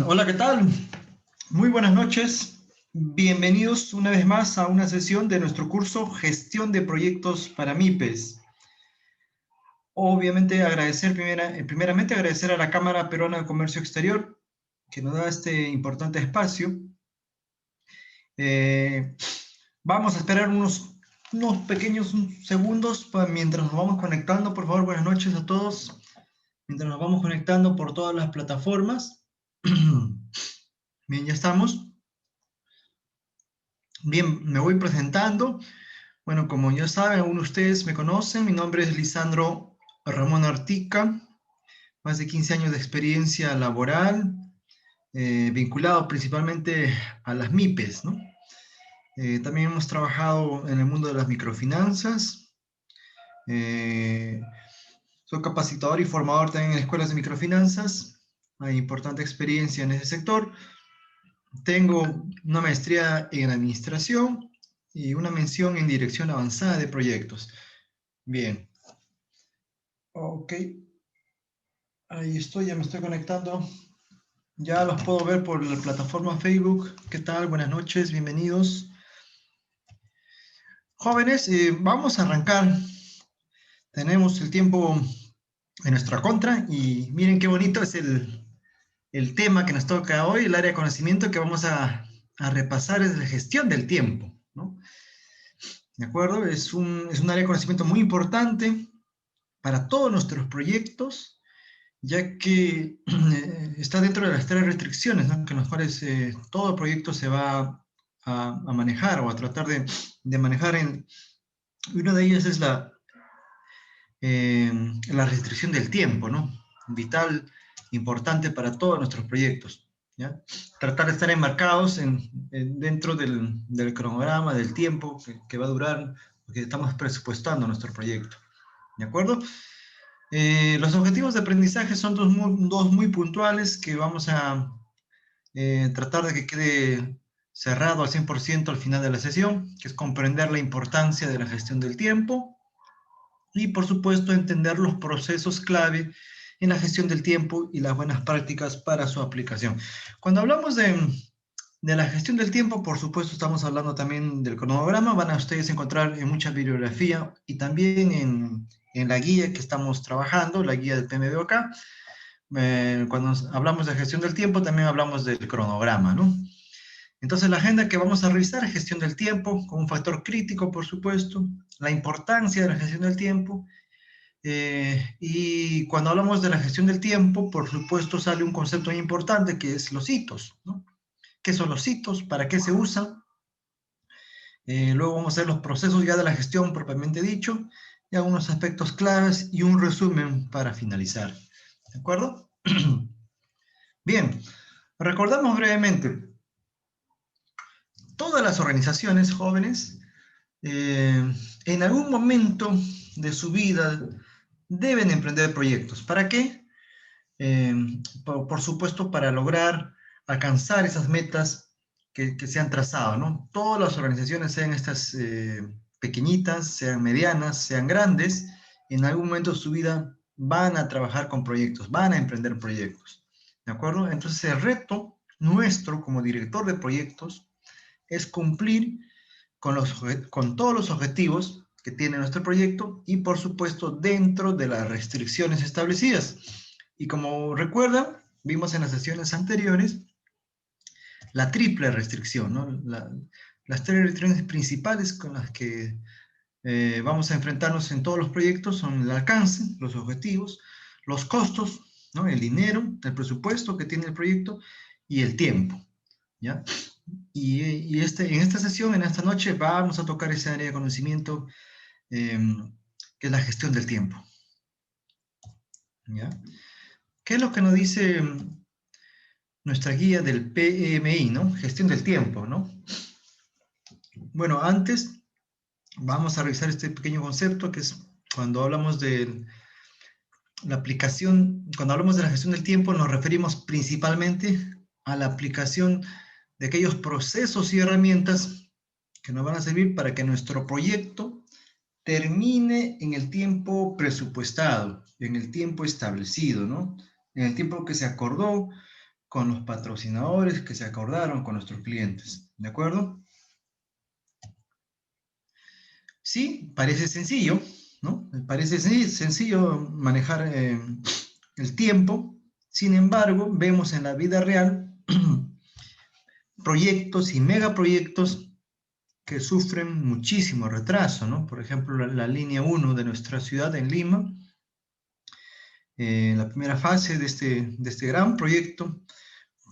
Hola, ¿qué tal? Muy buenas noches. Bienvenidos una vez más a una sesión de nuestro curso Gestión de Proyectos para MIPES. Obviamente primeramente agradecer a la Cámara Peruana de Comercio Exterior que nos da este importante espacio. Vamos a esperar unos pequeños segundos mientras nos vamos conectando. Por favor, buenas noches a todos. Mientras nos vamos conectando por todas las plataformas. Bien, ya estamos. Bien, me voy presentando. Bueno, como ya saben, algunos de ustedes me conocen, mi nombre es Lisandro Ramón Artica, más de 15 años de experiencia laboral, vinculado principalmente a las MIPES, ¿no? También hemos trabajado en el mundo de las microfinanzas, eh, soy capacitador y formador también en escuelas de microfinanzas, hay importante experiencia en ese sector. Tengo una maestría en administración y una mención en dirección avanzada de proyectos. Bien. Ok. Ahí estoy, ya me estoy conectando. Ya los puedo ver por la plataforma Facebook. ¿Qué tal? Buenas noches, bienvenidos. Jóvenes, vamos a arrancar. Tenemos el tiempo en nuestra contra y miren qué bonito es el tema que nos toca hoy, el área de conocimiento que vamos a repasar es la gestión del tiempo, ¿no? ¿De acuerdo? Es un área de conocimiento muy importante para todos nuestros proyectos, ya que está dentro de las tres restricciones, ¿no? Con las cuales todo proyecto se va a manejar o a tratar de manejar. Y una de ellas es la restricción del tiempo, ¿no? Vital, importante para todos nuestros proyectos, ¿ya? Tratar de estar enmarcados dentro del cronograma, del tiempo que va a durar, porque estamos presupuestando nuestro proyecto, ¿de acuerdo? Los objetivos de aprendizaje son dos muy puntuales que vamos a tratar de que quede cerrado al 100% al final de la sesión, que es comprender la importancia de la gestión del tiempo y, por supuesto, entender los procesos clave en la gestión del tiempo y las buenas prácticas para su aplicación. Cuando hablamos de la gestión del tiempo, por supuesto, estamos hablando también del cronograma. Van a ustedes encontrar en mucha bibliografía y también en la guía que estamos trabajando, la guía del PMBOK. Cuando hablamos de gestión del tiempo, también hablamos del cronograma, ¿no? Entonces, la agenda que vamos a revisar es gestión del tiempo, con un factor crítico, por supuesto, la importancia de la gestión del tiempo. Y cuando hablamos de la gestión del tiempo, por supuesto, sale un concepto muy importante que es los hitos, ¿no? ¿Qué son los hitos? ¿Para qué se usan? Luego vamos a ver los procesos ya de la gestión propiamente dicho, y algunos aspectos claves y un resumen para finalizar. ¿De acuerdo? Bien, recordamos brevemente. Todas las organizaciones jóvenes, en algún momento de su vida, deben emprender proyectos. ¿Para qué? Por supuesto, para lograr alcanzar esas metas que se han trazado, ¿no? Todas las organizaciones, sean estas pequeñitas, sean medianas, sean grandes, en algún momento de su vida van a trabajar con proyectos, van a emprender proyectos, ¿de acuerdo? Entonces, el reto nuestro como director de proyectos es cumplir con todos los objetivos que tiene nuestro proyecto y, por supuesto, dentro de las restricciones establecidas. Y como recuerdan, vimos en las sesiones anteriores la triple restricción, ¿no? Las tres restricciones principales con las que vamos a enfrentarnos en todos los proyectos son el alcance, los objetivos, los costos, ¿no? El dinero, el presupuesto que tiene el proyecto y el tiempo, ¿ya? Y en esta sesión, en esta noche, vamos a tocar ese área de conocimiento eh, que es la gestión del tiempo, ¿ya? ¿Qué es lo que nos dice nuestra guía del PMI, ¿no? Gestión del tiempo, ¿no? Bueno, antes vamos a revisar este pequeño concepto que es cuando hablamos de la aplicación, cuando hablamos de la gestión del tiempo nos referimos principalmente a la aplicación de aquellos procesos y herramientas que nos van a servir para que nuestro proyecto termine en el tiempo presupuestado, en el tiempo establecido, ¿no? En el tiempo que se acordó con los patrocinadores que se acordaron con nuestros clientes, ¿de acuerdo? Sí, parece sencillo, ¿no? Parece sencillo manejar el tiempo. Sin embargo, vemos en la vida real proyectos y megaproyectos que sufren muchísimo retraso, ¿no? Por ejemplo, la línea 1 de nuestra ciudad en Lima, la primera fase de este gran proyecto,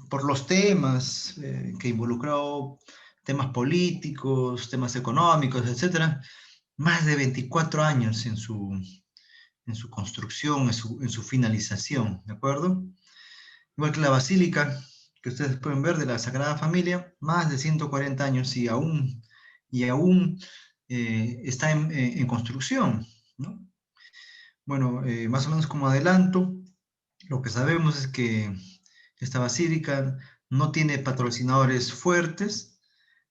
por los temas que involucró, temas políticos, temas económicos, etcétera, más de 24 años en su construcción, en su finalización, ¿de acuerdo? Igual que la basílica, que ustedes pueden ver, de la Sagrada Familia, más de 140 años y aún está en construcción, ¿no? Bueno, más o menos como adelanto, lo que sabemos es que esta basílica no tiene patrocinadores fuertes,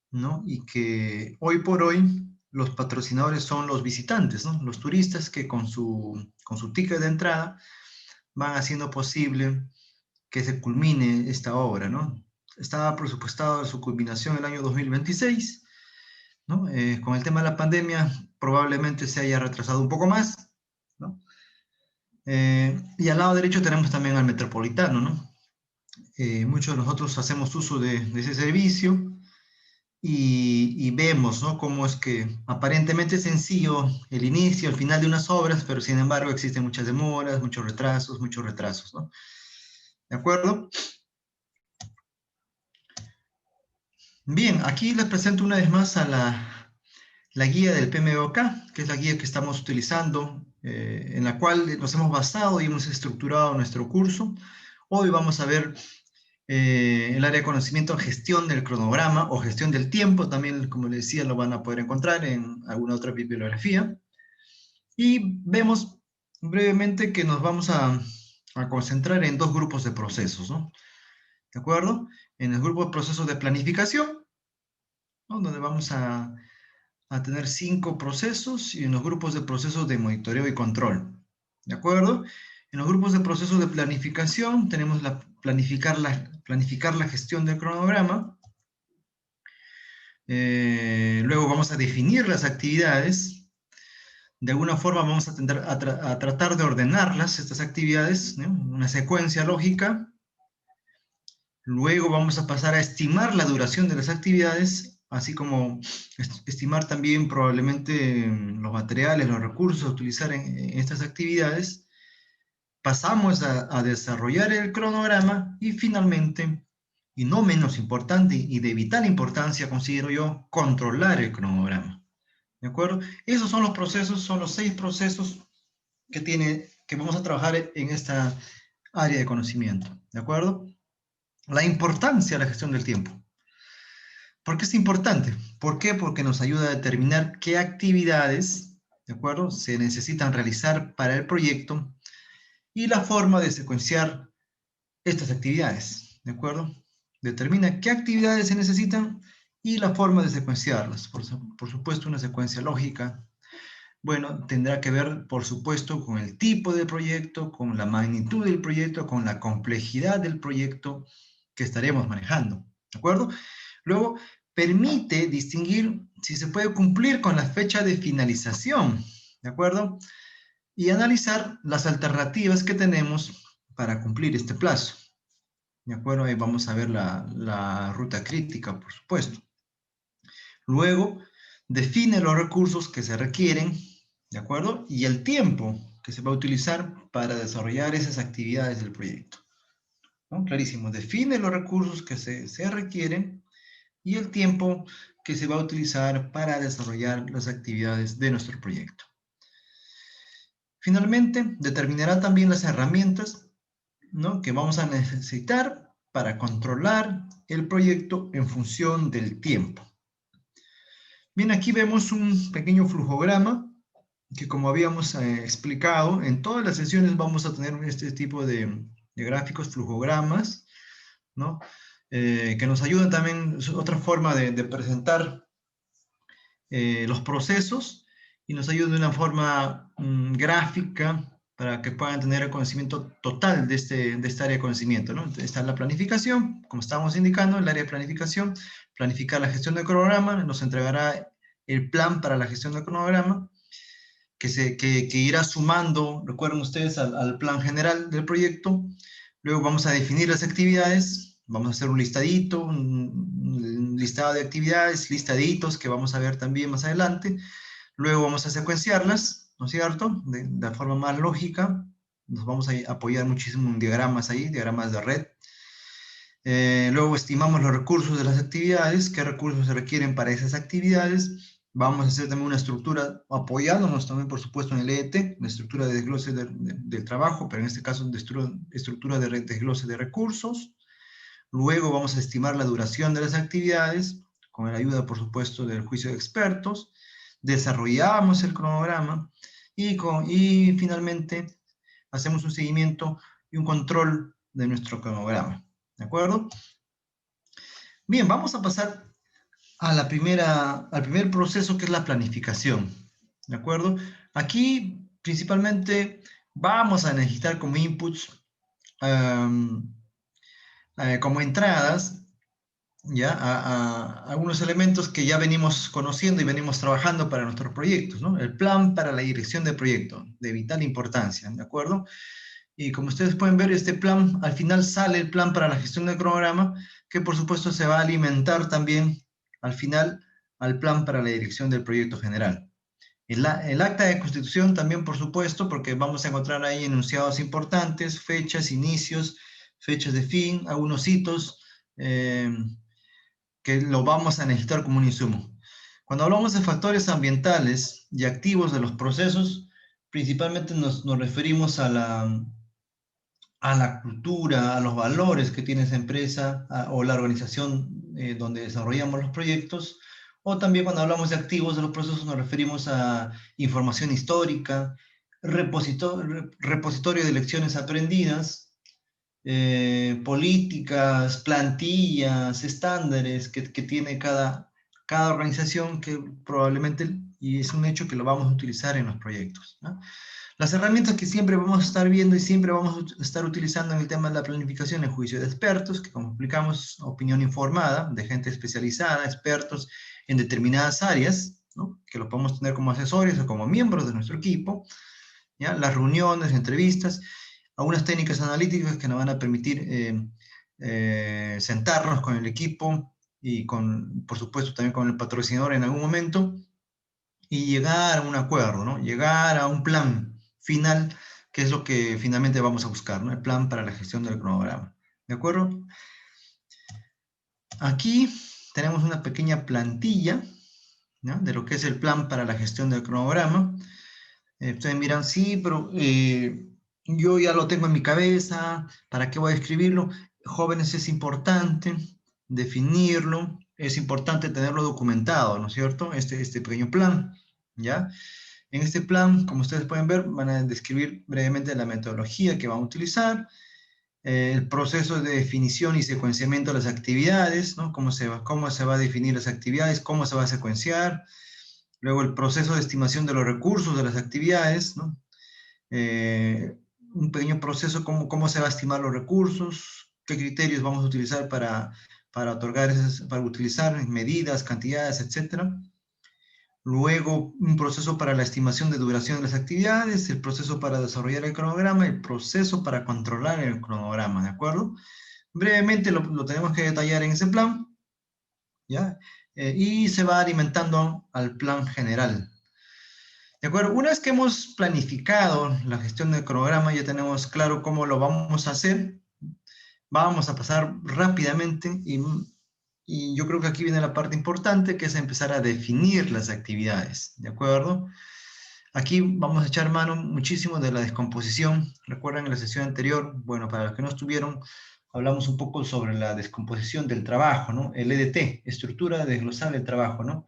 ¿no? Y que hoy por hoy los patrocinadores son los visitantes, ¿no? Los turistas que con su ticket de entrada van haciendo posible que se culmine esta obra, ¿no? Estaba presupuestado su culminación el año 2026, ¿no? Con el tema de la pandemia probablemente se haya retrasado un poco más, ¿no? Y al lado derecho tenemos también al Metropolitano, ¿no? Muchos de nosotros hacemos uso de ese servicio y vemos, ¿no? Cómo es que aparentemente es sencillo el inicio, el final de unas obras, pero sin embargo existen muchas demoras, muchos retrasos, ¿no? ¿De acuerdo? Bien, aquí les presento una vez más a la guía del PMBOK, que es la guía que estamos utilizando, en la cual nos hemos basado y hemos estructurado nuestro curso. Hoy vamos a ver el área de conocimiento, gestión del cronograma o gestión del tiempo, también, como les decía, lo van a poder encontrar en alguna otra bibliografía. Y vemos brevemente que nos vamos a concentrar en dos grupos de procesos, ¿no? ¿De acuerdo? En el grupo de procesos de planificación, ¿no? Donde vamos a tener 5 procesos, y en los grupos de procesos de monitoreo y control. ¿De acuerdo? En los grupos de procesos de planificación tenemos planificar la gestión del cronograma. Luego vamos a definir las actividades. De alguna forma vamos a tratar de ordenarlas, estas actividades, ¿no? Una secuencia lógica. Luego vamos a pasar a estimar la duración de las actividades, así como estimar también probablemente los materiales, los recursos a utilizar en estas actividades. Pasamos a desarrollar el cronograma y finalmente, y no menos importante y de vital importancia, considero yo, controlar el cronograma. ¿De acuerdo? Esos son los procesos, son los 6 procesos que vamos a trabajar en esta área de conocimiento. ¿De acuerdo? La importancia de la gestión del tiempo. ¿Por qué es importante? ¿Por qué? Porque nos ayuda a determinar qué actividades, ¿de acuerdo?, se necesitan realizar para el proyecto y la forma de secuenciar estas actividades, ¿de acuerdo? Determina qué actividades se necesitan y la forma de secuenciarlas. Por supuesto, una secuencia lógica. Bueno, tendrá que ver, por supuesto, con el tipo de proyecto, con la magnitud del proyecto, con la complejidad del proyecto que estaremos manejando, ¿de acuerdo? Luego, permite distinguir si se puede cumplir con la fecha de finalización, ¿de acuerdo? Y analizar las alternativas que tenemos para cumplir este plazo, ¿de acuerdo? Ahí vamos a ver la ruta crítica, por supuesto. Luego, define los recursos que se requieren, ¿de acuerdo? Y el tiempo que se va a utilizar para desarrollar esas actividades del proyecto, ¿no? Clarísimo, define los recursos que se requieren y el tiempo que se va a utilizar para desarrollar las actividades de nuestro proyecto. Finalmente, determinará también las herramientas, ¿no?, que vamos a necesitar para controlar el proyecto en función del tiempo. Bien, aquí vemos un pequeño flujograma que, como habíamos explicado, en todas las sesiones vamos a tener este tipo de gráficos, flujogramas, ¿no? Que nos ayudan también, es otra forma de presentar los procesos y nos ayuda de una forma gráfica para que puedan tener el conocimiento total de esta área de conocimiento, ¿no? Entonces, está la planificación, como estábamos indicando, el área de planificación, planificar la gestión del cronograma, nos entregará el plan para la gestión del cronograma, que irá sumando, recuerden ustedes, al plan general del proyecto. Luego vamos a definir las actividades, vamos a hacer un listadito, un listado de actividades, listaditos que vamos a ver también más adelante. Luego vamos a secuenciarlas, ¿no es cierto? De la forma más lógica. Nos vamos a apoyar muchísimo en diagramas ahí, diagramas de red. Luego estimamos los recursos de las actividades, qué recursos se requieren para esas actividades. Vamos a hacer también una estructura, apoyándonos también, por supuesto, en el EET, la estructura de desglose del trabajo, pero en este caso, estructura de desglose de recursos. Luego vamos a estimar la duración de las actividades, con la ayuda, por supuesto, del juicio de expertos. Desarrollamos el cronograma y finalmente hacemos un seguimiento y un control de nuestro cronograma. ¿De acuerdo? Bien, vamos a pasar al primer proceso, que es la planificación. ¿De acuerdo? Aquí, principalmente, vamos a necesitar como inputs, como entradas, ya, algunos elementos que ya venimos conociendo y venimos trabajando para nuestros proyectos, ¿no? El plan para la dirección del proyecto, de vital importancia, ¿de acuerdo? Y como ustedes pueden ver, este plan, al final sale el plan para la gestión del cronograma, que por supuesto se va a alimentar también, al final, al plan para la dirección del proyecto general. El acta de constitución también, por supuesto, porque vamos a encontrar ahí enunciados importantes, fechas, inicios, fechas de fin, algunos hitos, que lo vamos a necesitar como un insumo. Cuando hablamos de factores ambientales y activos de los procesos, principalmente nos referimos a la cultura, a los valores que tiene esa empresa o la organización donde desarrollamos los proyectos, o también cuando hablamos de activos de los procesos nos referimos a información histórica, repositorio de lecciones aprendidas, políticas, plantillas, estándares que tiene cada organización, que probablemente, y es un hecho, que lo vamos a utilizar en los proyectos, ¿no? Las herramientas que siempre vamos a estar viendo y siempre vamos a estar utilizando en el tema de la planificación, el juicio de expertos, que como explicamos, opinión informada, de gente especializada, expertos en determinadas áreas, ¿no? Que lo podemos tener como asesores o como miembros de nuestro equipo, ¿ya? Las reuniones, entrevistas, algunas técnicas analíticas que nos van a permitir sentarnos con el equipo y por supuesto, también con el patrocinador en algún momento, y llegar a un acuerdo, ¿no? Llegar a un plan final, que es lo que finalmente vamos a buscar, ¿no? El plan para la gestión del cronograma. ¿De acuerdo? Aquí tenemos una pequeña plantilla, ¿no? De lo que es el plan para la gestión del cronograma. Ustedes miran, sí, pero yo ya lo tengo en mi cabeza, ¿para qué voy a escribirlo? Jóvenes, es importante definirlo, es importante tenerlo documentado, ¿no es cierto? Este pequeño plan, ¿ya? En este plan, como ustedes pueden ver, van a describir brevemente la metodología que van a utilizar, el proceso de definición y secuenciamiento de las actividades, ¿no? Cómo se va a definir las actividades, cómo se va a secuenciar. Luego el proceso de estimación de los recursos de las actividades, ¿no? Un pequeño proceso, cómo se va a estimar los recursos, qué criterios vamos a utilizar para para utilizar medidas, cantidades, etcétera. Luego, un proceso para la estimación de duración de las actividades, el proceso para desarrollar el cronograma, el proceso para controlar el cronograma, ¿de acuerdo? Brevemente lo tenemos que detallar en ese plan, ¿ya? Y se va alimentando al plan general. ¿De acuerdo? Una vez que hemos planificado la gestión del cronograma, ya tenemos claro cómo lo vamos a hacer, vamos a pasar rápidamente y yo creo que aquí viene la parte importante, que es empezar a definir las actividades, ¿de acuerdo? Aquí vamos a echar mano muchísimo de la descomposición. Recuerdan en la sesión anterior, bueno, para los que no estuvieron, hablamos un poco sobre la descomposición del trabajo, ¿no? El EDT, estructura desglosable del trabajo, ¿no?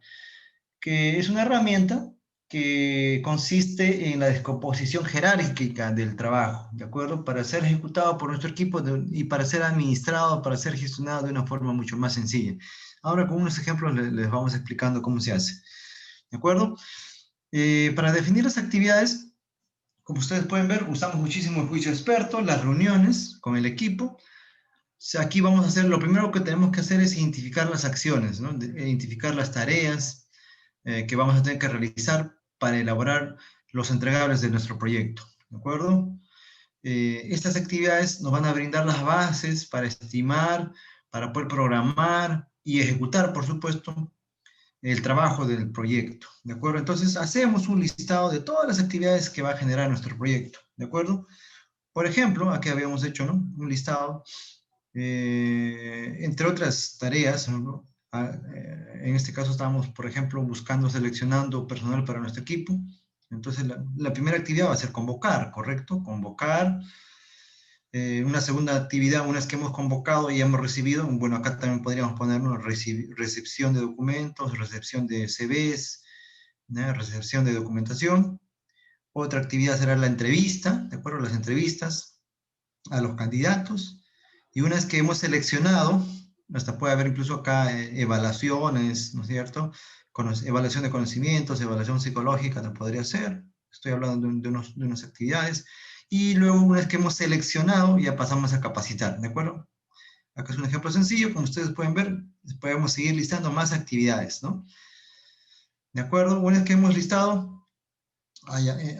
Que es una herramienta que consiste en la descomposición jerárquica del trabajo, ¿de acuerdo? Para ser ejecutado por nuestro equipo y para ser administrado, para ser gestionado de una forma mucho más sencilla. Ahora con unos ejemplos les vamos explicando cómo se hace, ¿de acuerdo? Para definir las actividades, Como ustedes pueden ver, usamos muchísimo el juicio experto, las reuniones con el equipo. Aquí vamos a hacer, lo primero que tenemos que hacer es identificar las acciones, ¿no? Identificar las tareas que vamos a tener que realizar para elaborar los entregables de nuestro proyecto, ¿de acuerdo? Estas actividades nos van a brindar las bases para estimar, para poder programar y ejecutar, por supuesto, el trabajo del proyecto, ¿de acuerdo? Entonces, hacemos un listado de todas las actividades que va a generar nuestro proyecto, ¿de acuerdo? Por ejemplo, aquí habíamos hecho, ¿no? Un listado, entre otras tareas, ¿no? En este caso estábamos, por ejemplo, buscando, seleccionando personal para nuestro equipo. Entonces, la primera actividad va a ser convocar, ¿correcto? Convocar. Una segunda actividad, una vez que hemos convocado y hemos recibido, bueno, acá también podríamos ponernos recepción de documentos, recepción de CVs, ¿no? Recepción de documentación. Otra actividad será la entrevista, ¿de acuerdo? Las entrevistas a los candidatos. Y una vez que hemos seleccionado, hasta puede haber incluso acá evaluaciones, ¿no es cierto? Evaluación de conocimientos, evaluación psicológica también podría ser. Estoy hablando de unas actividades. Y luego, una vez que hemos seleccionado, ya pasamos a capacitar, ¿de acuerdo? Acá es un ejemplo sencillo, como ustedes pueden ver, podemos seguir listando más actividades, ¿no? ¿De acuerdo? Una vez que hemos listado,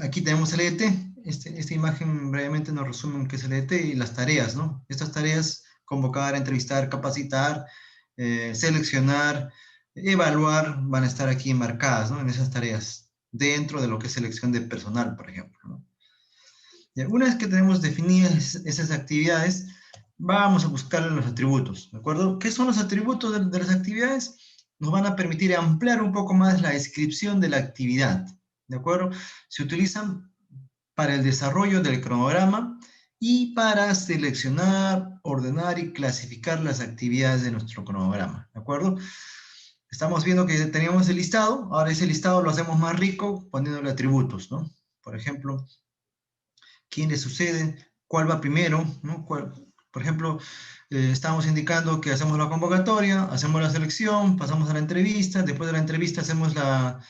aquí tenemos el EDT. Esta imagen brevemente nos resume qué es el EDT y las tareas, ¿no? Estas tareas, convocar, entrevistar, capacitar, seleccionar, evaluar, van a estar aquí marcadas, ¿no? En esas tareas, dentro de lo que es selección de personal, por ejemplo, ¿no? Ya, una vez que tenemos definidas esas actividades, vamos a buscar los atributos, ¿de acuerdo? ¿Qué son los atributos de las actividades? Nos van a permitir ampliar un poco más la descripción de la actividad, ¿de acuerdo? Se utilizan para el desarrollo del cronograma y para seleccionar, ordenar y clasificar las actividades de nuestro cronograma, ¿de acuerdo? Estamos viendo que teníamos el listado, ahora ese listado lo hacemos más rico poniéndole atributos, ¿no? Por ejemplo, quién le sucede, cuál va primero, ¿no? Por ejemplo, estamos indicando que hacemos la convocatoria, hacemos la selección, pasamos a la entrevista, después de la entrevista hacemos la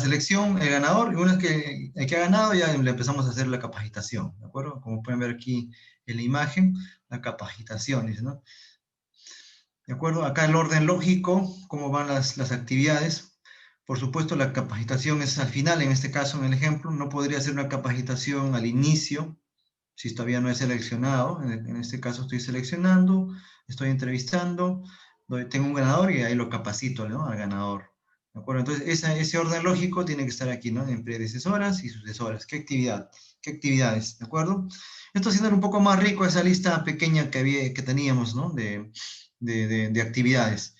selección, el ganador, y una vez que el que ha ganado ya le empezamos a hacer la capacitación, ¿de acuerdo? Como pueden ver aquí en la imagen, la capacitación, dice, ¿no? ¿De acuerdo? Acá el orden lógico, cómo van las actividades. Por supuesto, la capacitación es al final, en este caso, en el ejemplo, no podría ser una capacitación al inicio, si todavía no he seleccionado. En este caso estoy seleccionando, estoy entrevistando, tengo un ganador y ahí lo capacito, ¿no? Al ganador. ¿De acuerdo? Entonces, ese orden lógico tiene que estar aquí, ¿no? En predecesoras y sucesoras. ¿Qué actividad? ¿Qué actividades? ¿De acuerdo? Esto haciendo un poco más rico esa lista pequeña que teníamos, ¿no? De actividades.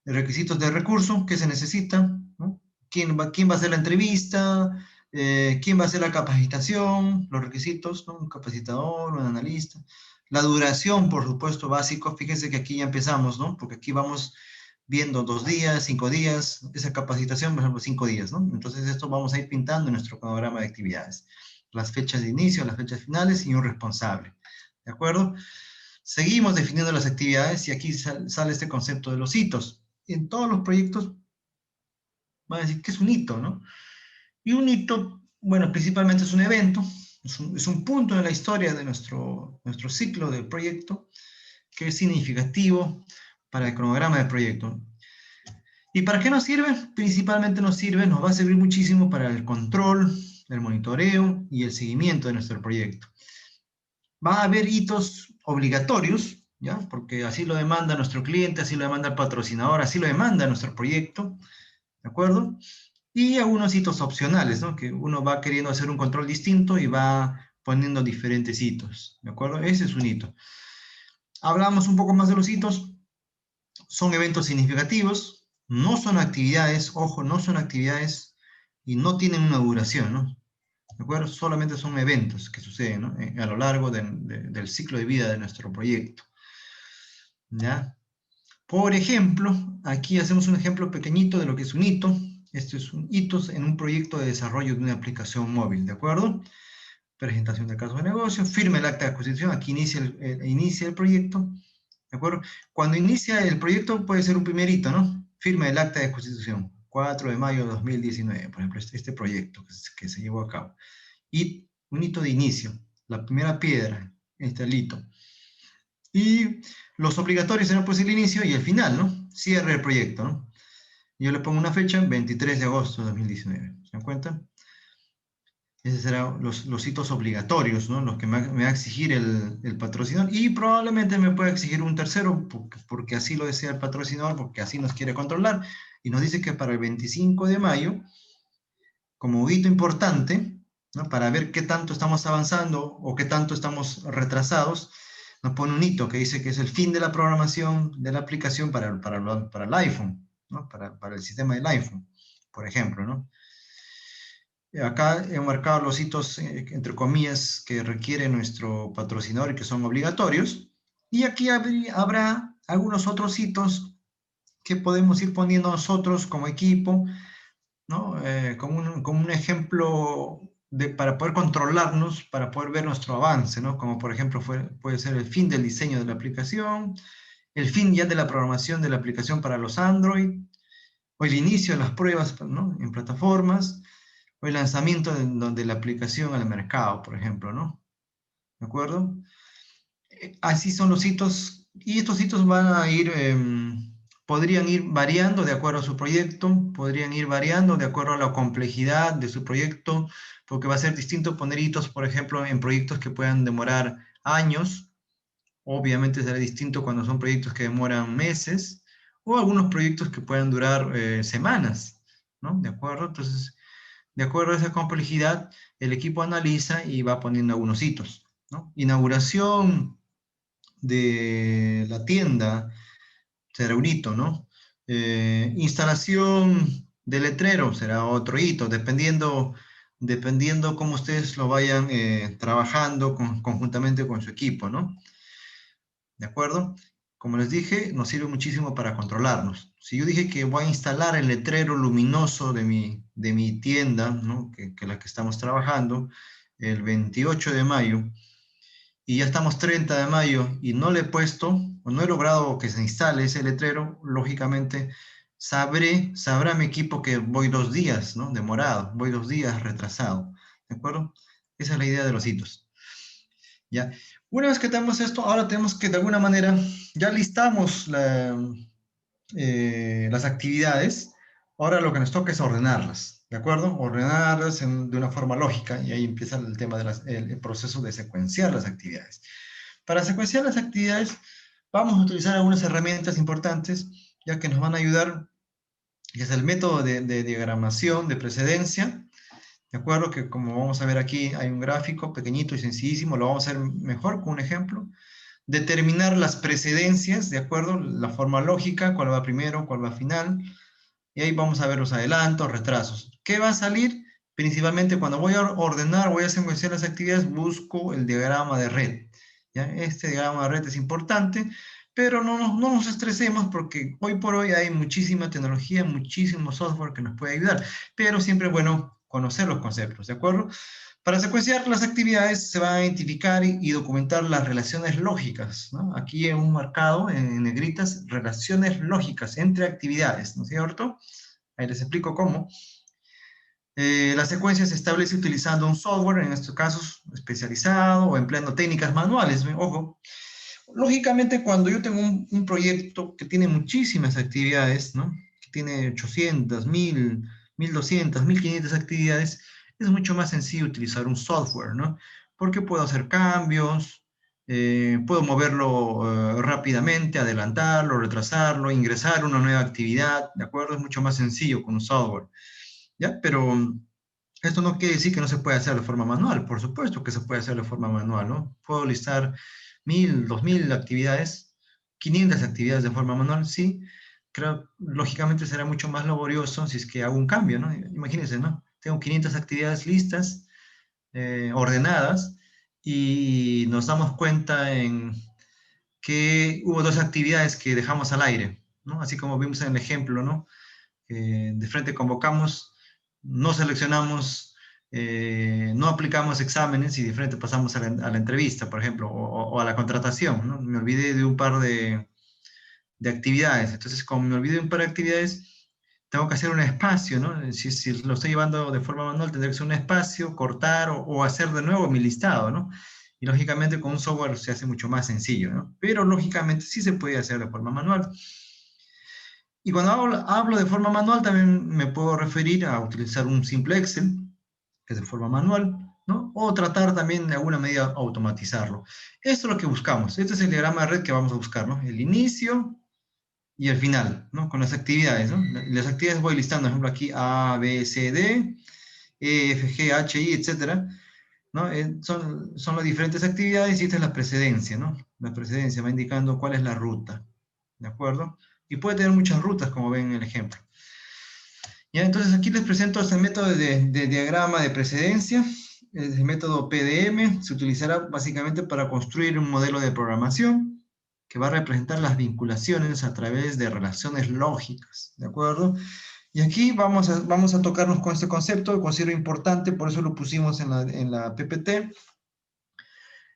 Requisitos de recurso, ¿qué se necesita? ¿No? ¿Quién va a hacer la entrevista? ¿Quién va a hacer la capacitación? Los requisitos, ¿no? Un capacitador, un analista. La duración, por supuesto, básico. Fíjense que aquí ya empezamos, ¿no? Porque aquí vamos viendo 2 días, 5 días, esa capacitación, por ejemplo, 5 días, ¿no? Entonces esto vamos a ir pintando en nuestro cronograma de actividades. Las fechas de inicio, las fechas finales y un responsable. ¿De acuerdo? Seguimos definiendo las actividades y aquí sale este concepto de los hitos. En todos los proyectos van a decir que es un hito, ¿no? Y un hito, bueno, principalmente es un evento, es un punto en la historia de nuestro ciclo del proyecto que es significativo para el cronograma del proyecto. ¿Y para qué nos sirve? Principalmente nos va a servir muchísimo para el control, el monitoreo y el seguimiento de nuestro proyecto. Va a haber hitos obligatorios, ¿ya? Porque así lo demanda nuestro cliente, así lo demanda el patrocinador, así lo demanda nuestro proyecto, ¿de acuerdo? Y algunos hitos opcionales, ¿no? Que uno va queriendo hacer un control distinto y va poniendo diferentes hitos, ¿de acuerdo? Ese es un hito. Hablamos un poco más de los hitos. Son eventos significativos, no son actividades, ojo, no son actividades y no tienen una duración, ¿no? ¿De acuerdo? Solamente son eventos que suceden, ¿no? A lo largo del ciclo de vida de nuestro proyecto, ¿ya? Por ejemplo, aquí hacemos un ejemplo pequeñito de lo que es un hito. Esto es un hito en un proyecto de desarrollo de una aplicación móvil, ¿de acuerdo? Presentación del caso de negocio, firma el acta de adquisición, aquí inicia el proyecto, ¿de acuerdo? Cuando inicia el proyecto puede ser un primer hito, ¿no? Firma el acta de constitución, 4 de mayo de 2019, por ejemplo, este proyecto que se llevó a cabo. Y un hito de inicio, la primera piedra, este el hito. Y los obligatorios serán pues el inicio y el final, ¿no? Cierre el proyecto, ¿no? Yo le pongo una fecha, 23 de agosto de 2019. ¿Se dan cuenta? Esos serán los hitos obligatorios, ¿no? Los que me va a exigir el patrocinador. Y probablemente me pueda exigir un tercero, porque así lo desea el patrocinador, porque así nos quiere controlar. Y nos dice que para el 25 de mayo, como hito importante, ¿no? Para ver qué tanto estamos avanzando o qué tanto estamos retrasados, nos pone un hito que dice que es el fin de la programación de la aplicación para el iPhone, ¿no? Para el sistema del iPhone, por ejemplo, ¿no? Acá he marcado los hitos, entre comillas, que requiere nuestro patrocinador y que son obligatorios. Y aquí habrá algunos otros hitos que podemos ir poniendo nosotros como equipo, ¿no? Como un ejemplo para poder controlarnos, para poder ver nuestro avance, ¿no? Como por ejemplo puede ser el fin del diseño de la aplicación, el fin ya de la programación de la aplicación para los Android, o el inicio de las pruebas, ¿no? En plataformas, o el lanzamiento de la aplicación al mercado, por ejemplo, ¿no? ¿De acuerdo? Así son los hitos, y estos hitos van a ir, podrían ir variando de acuerdo a su proyecto, podrían ir variando de acuerdo a la complejidad de su proyecto, porque va a ser distinto poner hitos, por ejemplo, en proyectos que puedan demorar años. Obviamente será distinto cuando son proyectos que demoran meses, o algunos proyectos que puedan durar semanas, ¿no? ¿De acuerdo? Entonces, de acuerdo a esa complejidad, el equipo analiza y va poniendo algunos hitos, ¿no? Inauguración de la tienda será un hito, ¿no? Instalación de letrero será otro hito, dependiendo cómo ustedes lo vayan trabajando conjuntamente con su equipo, ¿no? ¿De acuerdo? Como les dije, nos sirve muchísimo para controlarnos. Si yo dije que voy a instalar el letrero luminoso de mi tienda, ¿no? Que la que estamos trabajando, el 28 de mayo, y ya estamos 30 de mayo y no le he puesto, o no he logrado que se instale ese letrero, lógicamente sabrá mi equipo que voy 2 días, ¿no? Demorado, voy 2 días retrasado. ¿De acuerdo? Esa es la idea de los hitos. ¿Ya? Una vez que tenemos esto, ahora tenemos que de alguna manera, ya listamos las actividades, ahora lo que nos toca es ordenarlas, ¿de acuerdo? Ordenarlas de una forma lógica y ahí empieza el tema el proceso de secuenciar las actividades. Para secuenciar las actividades vamos a utilizar algunas herramientas importantes ya que nos van a ayudar, que es el método de diagramación de precedencia. De acuerdo que como vamos a ver aquí hay un gráfico pequeñito y sencillísimo, lo vamos a hacer mejor con un ejemplo. Determinar las precedencias, de acuerdo, la forma lógica, cuál va primero, cuál va final. Y ahí vamos a ver los adelantos, retrasos. ¿Qué va a salir? Principalmente cuando voy a ordenar, voy a secuenciar las actividades, busco el diagrama de red. ¿Ya? Este diagrama de red es importante, pero no nos estresemos porque hoy por hoy hay muchísima tecnología, muchísimo software que nos puede ayudar, pero siempre es bueno conocer los conceptos, ¿de acuerdo? Para secuenciar las actividades se van a identificar y documentar las relaciones lógicas, ¿no? Aquí hemos marcado en negritas relaciones lógicas entre actividades, ¿no es cierto? Ahí les explico cómo. La secuencia se establece utilizando un software, en estos casos especializado o empleando técnicas manuales, ¿ven? Ojo. Lógicamente, cuando yo tengo un proyecto que tiene muchísimas actividades, ¿no? Que tiene 800, 1000, 1200, 1500 actividades, es mucho más sencillo utilizar un software, ¿no? Porque puedo hacer cambios, puedo moverlo rápidamente, adelantarlo, retrasarlo, ingresar una nueva actividad, ¿de acuerdo? Es mucho más sencillo con un software, ¿ya? Pero esto no quiere decir que no se puede hacer de forma manual, por supuesto que se puede hacer de forma manual, ¿no? Puedo listar 1000, 2000 actividades, 500 actividades de forma manual, sí. Creo, lógicamente será mucho más laborioso si es que hago un cambio, ¿no? Imagínense, ¿no? Tengo 500 actividades listas, ordenadas, y nos damos cuenta en que hubo 2 actividades que dejamos al aire, ¿no? Así como vimos en el ejemplo, ¿no? De frente convocamos, no seleccionamos, no aplicamos exámenes y de frente pasamos a la entrevista, por ejemplo, o a la contratación, ¿no? Me olvidé de un par de actividades. Entonces, como me olvidé de un par de actividades, tengo que hacer un espacio, ¿no? Si lo estoy llevando de forma manual, tendré que hacer un espacio, cortar o hacer de nuevo mi listado, ¿no? Y lógicamente con un software se hace mucho más sencillo, ¿no? Pero lógicamente sí se puede hacer de forma manual. Y cuando hablo de forma manual, también me puedo referir a utilizar un simple Excel, que es de forma manual, ¿no? O tratar también de alguna medida automatizarlo. Esto es lo que buscamos. Este es el diagrama de red que vamos a buscar, ¿no? El inicio y el final, ¿no? Con las actividades, ¿no? Las actividades voy listando, por ejemplo, aquí A, B, C, D, E, F, G, H, I, etcétera, ¿no? Son las diferentes actividades y esta es la precedencia, ¿no? La precedencia va indicando cuál es la ruta, ¿de acuerdo? Y puede tener muchas rutas, como ven en el ejemplo. ¿Ya? Entonces aquí les presento este método de diagrama de precedencia. El método PDM se utilizará básicamente para construir un modelo de programación que va a representar las vinculaciones a través de relaciones lógicas, ¿de acuerdo? Y aquí vamos a tocarnos con este concepto, que considero importante, por eso lo pusimos en la PPT.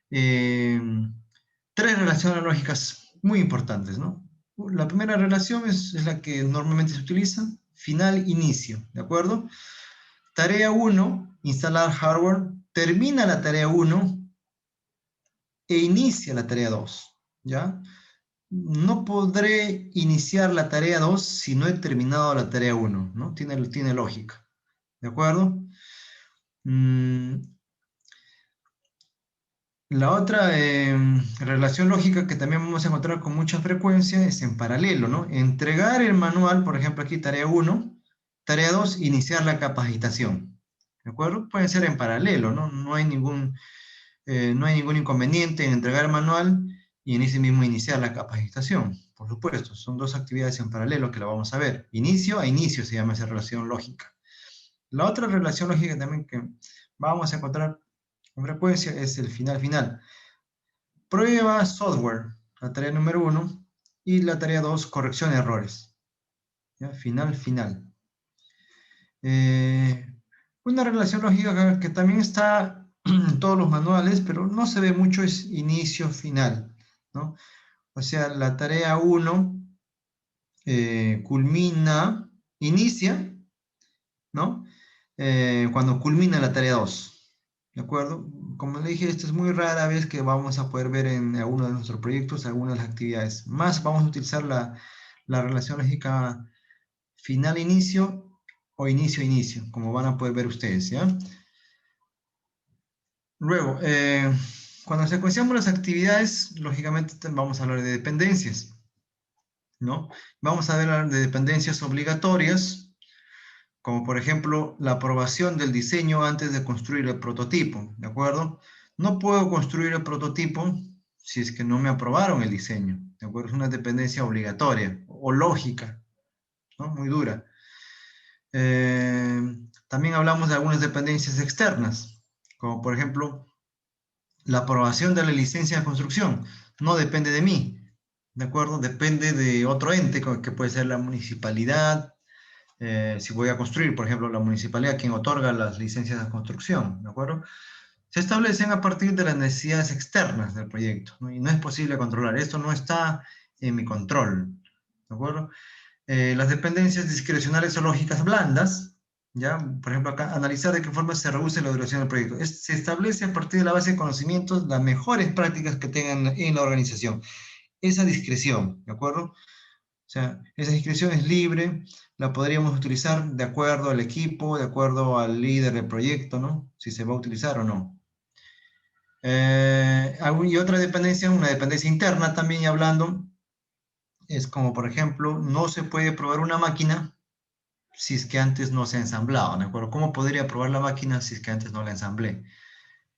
Tres relaciones lógicas muy importantes, ¿no? La primera relación es la que normalmente se utiliza, final-inicio, ¿de acuerdo? Tarea 1, instalar hardware, termina la tarea 1 e inicia la tarea 2, ¿ya? No podré iniciar la tarea 2 si no he terminado la tarea 1, ¿no? Tiene lógica, ¿de acuerdo? La otra relación lógica que también vamos a encontrar con mucha frecuencia es en paralelo, ¿no? Entregar el manual, por ejemplo, aquí tarea 1, tarea 2, iniciar la capacitación, ¿de acuerdo? Pueden ser en paralelo, ¿no? No hay ningún inconveniente en entregar el manual y en ese mismo iniciar la capacitación, por supuesto. Son dos actividades en paralelo que lo vamos a ver. Inicio a inicio se llama esa relación lógica. La otra relación lógica también que vamos a encontrar con frecuencia es el final-final. Prueba software, la tarea número 1, y la tarea 2, corrección de errores. ¿Ya? Final. Una relación lógica que también está en todos los manuales, pero no se ve mucho, es inicio-final, ¿no? O sea, la tarea 1 inicia, ¿no? Cuando culmina la tarea 2. ¿De acuerdo? Como le dije, esto es muy rara vez que vamos a poder ver en alguno de nuestros proyectos algunas de las actividades. Más vamos a utilizar la relación lógica final-inicio o inicio-inicio, como van a poder ver ustedes, ¿ya? Luego, cuando secuenciamos las actividades, lógicamente vamos a hablar de dependencias, ¿no? Vamos a hablar de dependencias obligatorias, como por ejemplo la aprobación del diseño antes de construir el prototipo, ¿de acuerdo? No puedo construir el prototipo si es que no me aprobaron el diseño, ¿de acuerdo? Es una dependencia obligatoria o lógica, ¿no? Muy dura. También hablamos de algunas dependencias externas, como por ejemplo la aprobación de la licencia de construcción. No depende de mí, ¿de acuerdo? Depende de otro ente, que puede ser la municipalidad, si voy a construir, por ejemplo, la municipalidad quien otorga las licencias de construcción, ¿de acuerdo? Se establecen a partir de las necesidades externas del proyecto, ¿no? Y no es posible controlar. Esto no está en mi control, ¿de acuerdo? Las dependencias discrecionales o lógicas blandas, ¿ya? Por ejemplo, acá, analizar de qué forma se reduce la duración del proyecto. Se establece a partir de la base de conocimientos las mejores prácticas que tengan en la organización. Esa discreción, ¿de acuerdo? O sea, esa discreción es libre, la podríamos utilizar de acuerdo al equipo, de acuerdo al líder del proyecto, ¿no? Si se va a utilizar o no. Y otra dependencia, una dependencia interna también hablando, es como por ejemplo, no se puede probar una máquina si es que antes no se ha ensamblado, ¿de acuerdo? ¿Cómo podría probar la máquina si es que antes no la ensamblé?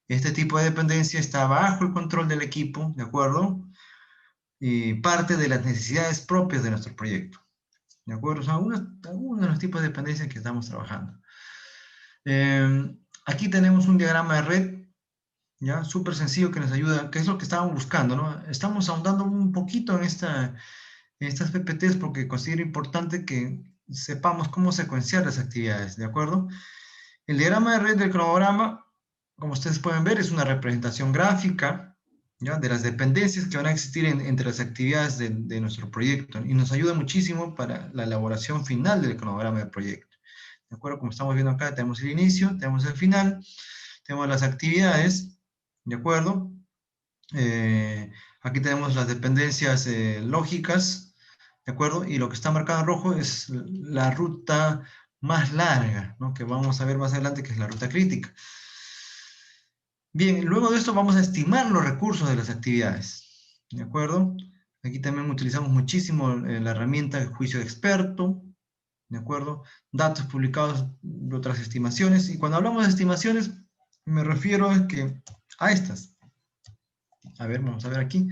Este tipo de dependencia está bajo el control del equipo, ¿de acuerdo? Y parte de las necesidades propias de nuestro proyecto. ¿De acuerdo? Son algunos de los tipos de dependencias que estamos trabajando. Aquí tenemos un diagrama de red, ya, súper sencillo que nos ayuda, que es lo que estábamos buscando, ¿no? Estamos ahondando un poquito en estas PPTs porque considero importante que sepamos cómo secuenciar las actividades, ¿de acuerdo? El diagrama de red del cronograma, como ustedes pueden ver, es una representación gráfica, ¿ya? De las dependencias que van a existir entre las actividades de nuestro proyecto, y nos ayuda muchísimo para la elaboración final del cronograma del proyecto. ¿De acuerdo? Como estamos viendo acá, tenemos el inicio, tenemos el final, tenemos las actividades, ¿de acuerdo? Aquí tenemos las dependencias lógicas, ¿de acuerdo? Y lo que está marcado en rojo es la ruta más larga, ¿no? Que vamos a ver más adelante, que es la ruta crítica. Bien, luego de esto vamos a estimar los recursos de las actividades, ¿de acuerdo? Aquí también utilizamos muchísimo la herramienta de juicio de experto, ¿de acuerdo? Datos publicados de otras estimaciones, y cuando hablamos de estimaciones me refiero a estas. A ver, vamos a ver aquí.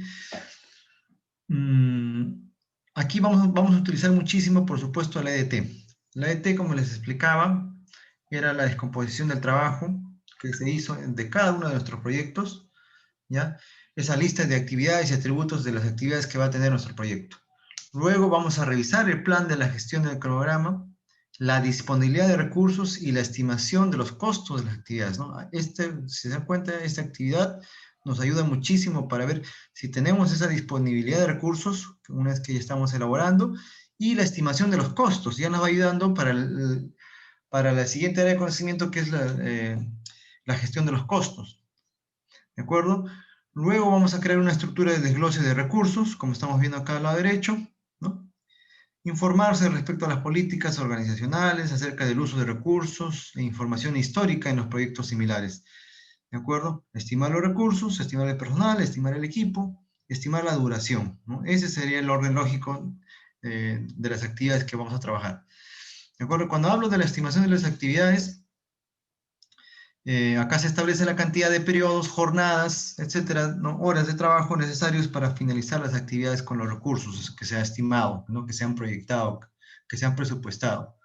Aquí vamos a utilizar muchísimo, por supuesto, la EDT. La EDT, como les explicaba, era la descomposición del trabajo que se hizo de cada uno de nuestros proyectos, ¿ya? Esa lista de actividades y atributos de las actividades que va a tener nuestro proyecto. Luego vamos a revisar el plan de la gestión del cronograma, la disponibilidad de recursos y la estimación de los costos de las actividades, ¿no? Si se dan cuenta, esta actividad nos ayuda muchísimo para ver si tenemos esa disponibilidad de recursos, una vez que ya estamos elaborando, y la estimación de los costos. Ya nos va ayudando para la siguiente área de conocimiento, que es la gestión de los costos. ¿De acuerdo? Luego vamos a crear una estructura de desglose de recursos, como estamos viendo acá al lado derecho, ¿no? Informarse respecto a las políticas organizacionales, acerca del uso de recursos e información histórica en los proyectos similares. ¿De acuerdo? Estimar los recursos, estimar el personal, estimar el equipo, estimar la duración, ¿no? Ese sería el orden lógico de las actividades que vamos a trabajar. ¿De acuerdo? Cuando hablo de la estimación de las actividades, acá se establece la cantidad de periodos, jornadas, etcétera, ¿no? Horas de trabajo necesarios para finalizar las actividades con los recursos que se ha estimado, ¿no? Que se han proyectado, que se han presupuestado.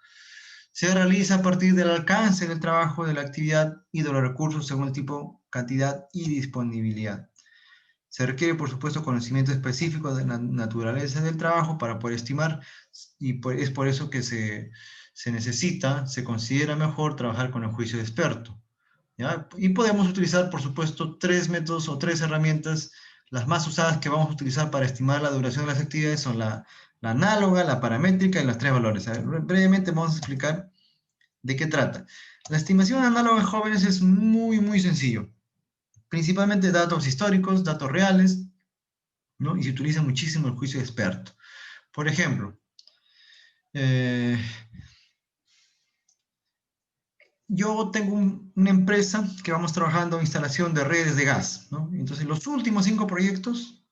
Se realiza a partir del alcance del trabajo, de la actividad y de los recursos según el tipo, cantidad y disponibilidad. Se requiere, por supuesto, conocimiento específico de la naturaleza del trabajo para poder estimar, y es por eso que se considera mejor trabajar con el juicio de experto. ¿Ya? Y podemos utilizar, por supuesto, 3 métodos o 3 herramientas. Las más usadas que vamos a utilizar para estimar la duración de las actividades son la análoga, la paramétrica y los 3 valores. A ver, brevemente vamos a explicar de qué trata. La estimación análoga de jóvenes es muy, muy sencillo. Principalmente datos históricos, datos reales, ¿no? Y se utiliza muchísimo el juicio de experto. Por ejemplo, eh, yo tengo una empresa que vamos trabajando en instalación de redes de gas, ¿no? Entonces, los últimos 5 proyectos,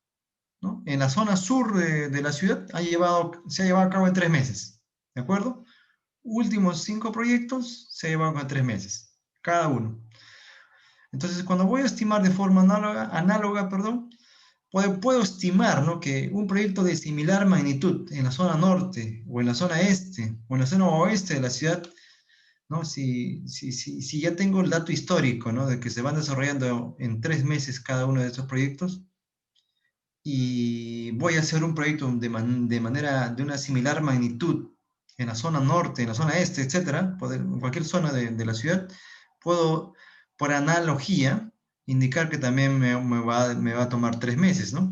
¿no? En la zona sur de la ciudad se ha llevado a cabo en 3 meses, ¿de acuerdo? Últimos 5 proyectos se ha llevado a cabo en 3 meses, cada uno. Entonces, cuando voy a estimar de forma análoga, perdón, puedo estimar, ¿no? Que un proyecto de similar magnitud en la zona norte, o en la zona este, o en la zona oeste de la ciudad, ¿no? Si ya tengo el dato histórico, ¿no? De que se van desarrollando en 3 meses cada uno de estos proyectos, y voy a hacer un proyecto de una similar magnitud en la zona norte, en la zona este, etcétera, en cualquier zona de la ciudad, puedo, por analogía, indicar que también me va a tomar 3 meses, ¿no?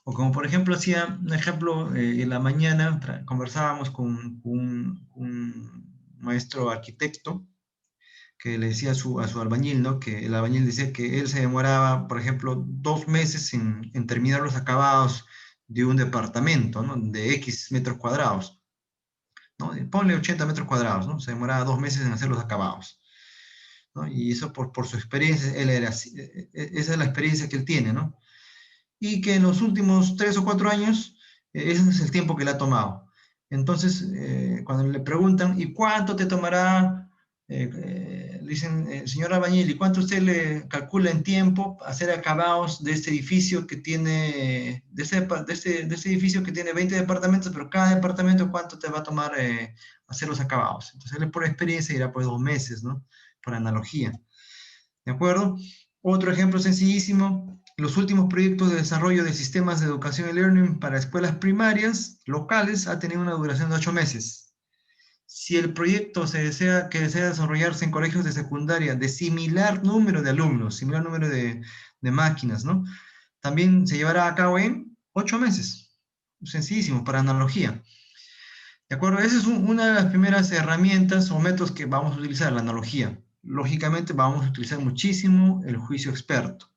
O como por ejemplo, hacía un ejemplo, en la mañana conversábamos con un maestro arquitecto que le decía a su albañil, ¿no? Que el albañil decía que él se demoraba, por ejemplo, 2 meses en terminar los acabados de un departamento, ¿no? De X metros cuadrados, ¿no? Ponle 80 metros cuadrados, ¿no? Se demoraba 2 meses en hacer los acabados, ¿no? Y eso por su experiencia, esa es la experiencia que él tiene, ¿no? Y que en los últimos 3 o 4 años, ese es el tiempo que le ha tomado. Entonces, cuando le preguntan, ¿y cuánto te tomará? Le dicen, señor albañil, ¿y cuánto usted le calcula en tiempo hacer acabados de este edificio que tiene, de este edificio que tiene 20 departamentos, pero cada departamento, ¿cuánto te va a tomar hacer los acabados? Entonces, él por experiencia dirá, pues 2 meses, ¿no? Por analogía. ¿De acuerdo? Otro ejemplo sencillísimo, los últimos proyectos de desarrollo de sistemas de educación y learning para escuelas primarias locales ha tenido una duración de 8 meses. Si el proyecto que desea desarrollarse en colegios de secundaria de similar número de alumnos, similar número de máquinas, ¿no? también se llevará a cabo en 8 meses. Sencillísimo, para analogía. ¿De acuerdo? Esa es una de las primeras herramientas o métodos que vamos a utilizar, la analogía. Lógicamente vamos a utilizar muchísimo el juicio experto.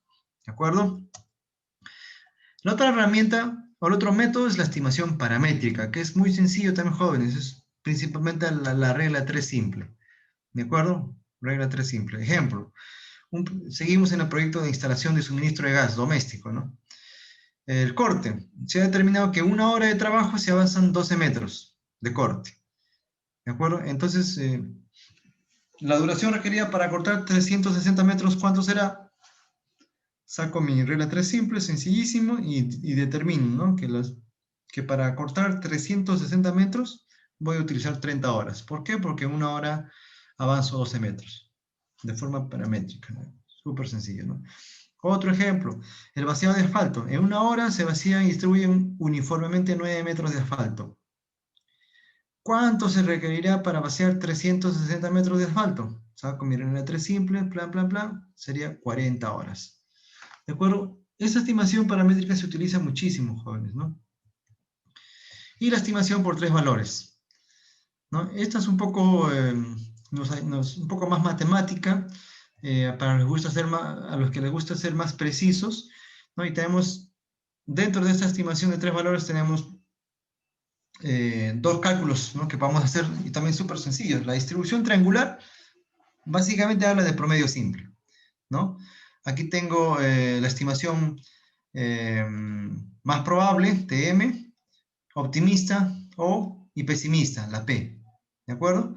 ¿De acuerdo? La otra herramienta o el otro método es la estimación paramétrica, que es muy sencillo también, jóvenes. Es principalmente la regla 3 simple. ¿De acuerdo? Regla 3 simple. Ejemplo, seguimos en el proyecto de instalación de suministro de gas doméstico, ¿no? El corte. Se ha determinado que 1 hora de trabajo se avanzan 12 metros de corte. ¿De acuerdo? Entonces, la duración requerida para cortar 360 metros, ¿cuánto será? Saco mi regla 3 simple, sencillísimo, y determino, ¿no? Que para cortar 360 metros voy a utilizar 30 horas. ¿Por qué? Porque en 1 hora avanzo 12 metros, de forma paramétrica, ¿no? Súper sencillo, ¿no? Otro ejemplo, el vaciado de asfalto. En 1 hora se vacían y distribuyen uniformemente 9 metros de asfalto. ¿Cuánto se requerirá para vaciar 360 metros de asfalto? Saco mi regla 3 simple, plan, plan, plan, sería 40 horas. ¿De acuerdo? Esa estimación paramétrica se utiliza muchísimo, jóvenes, ¿no? Y la estimación por 3 valores, ¿no? Esta es un poco, un poco más matemática, para a los que les gusta ser más precisos, ¿no? Y tenemos, dentro de esta estimación de 3 valores, tenemos 2 cálculos, ¿no? Que vamos a hacer, y también súper sencillos. La distribución triangular básicamente habla de promedio simple, ¿no? Aquí tengo la estimación más probable, TM, optimista y pesimista, la P, ¿de acuerdo?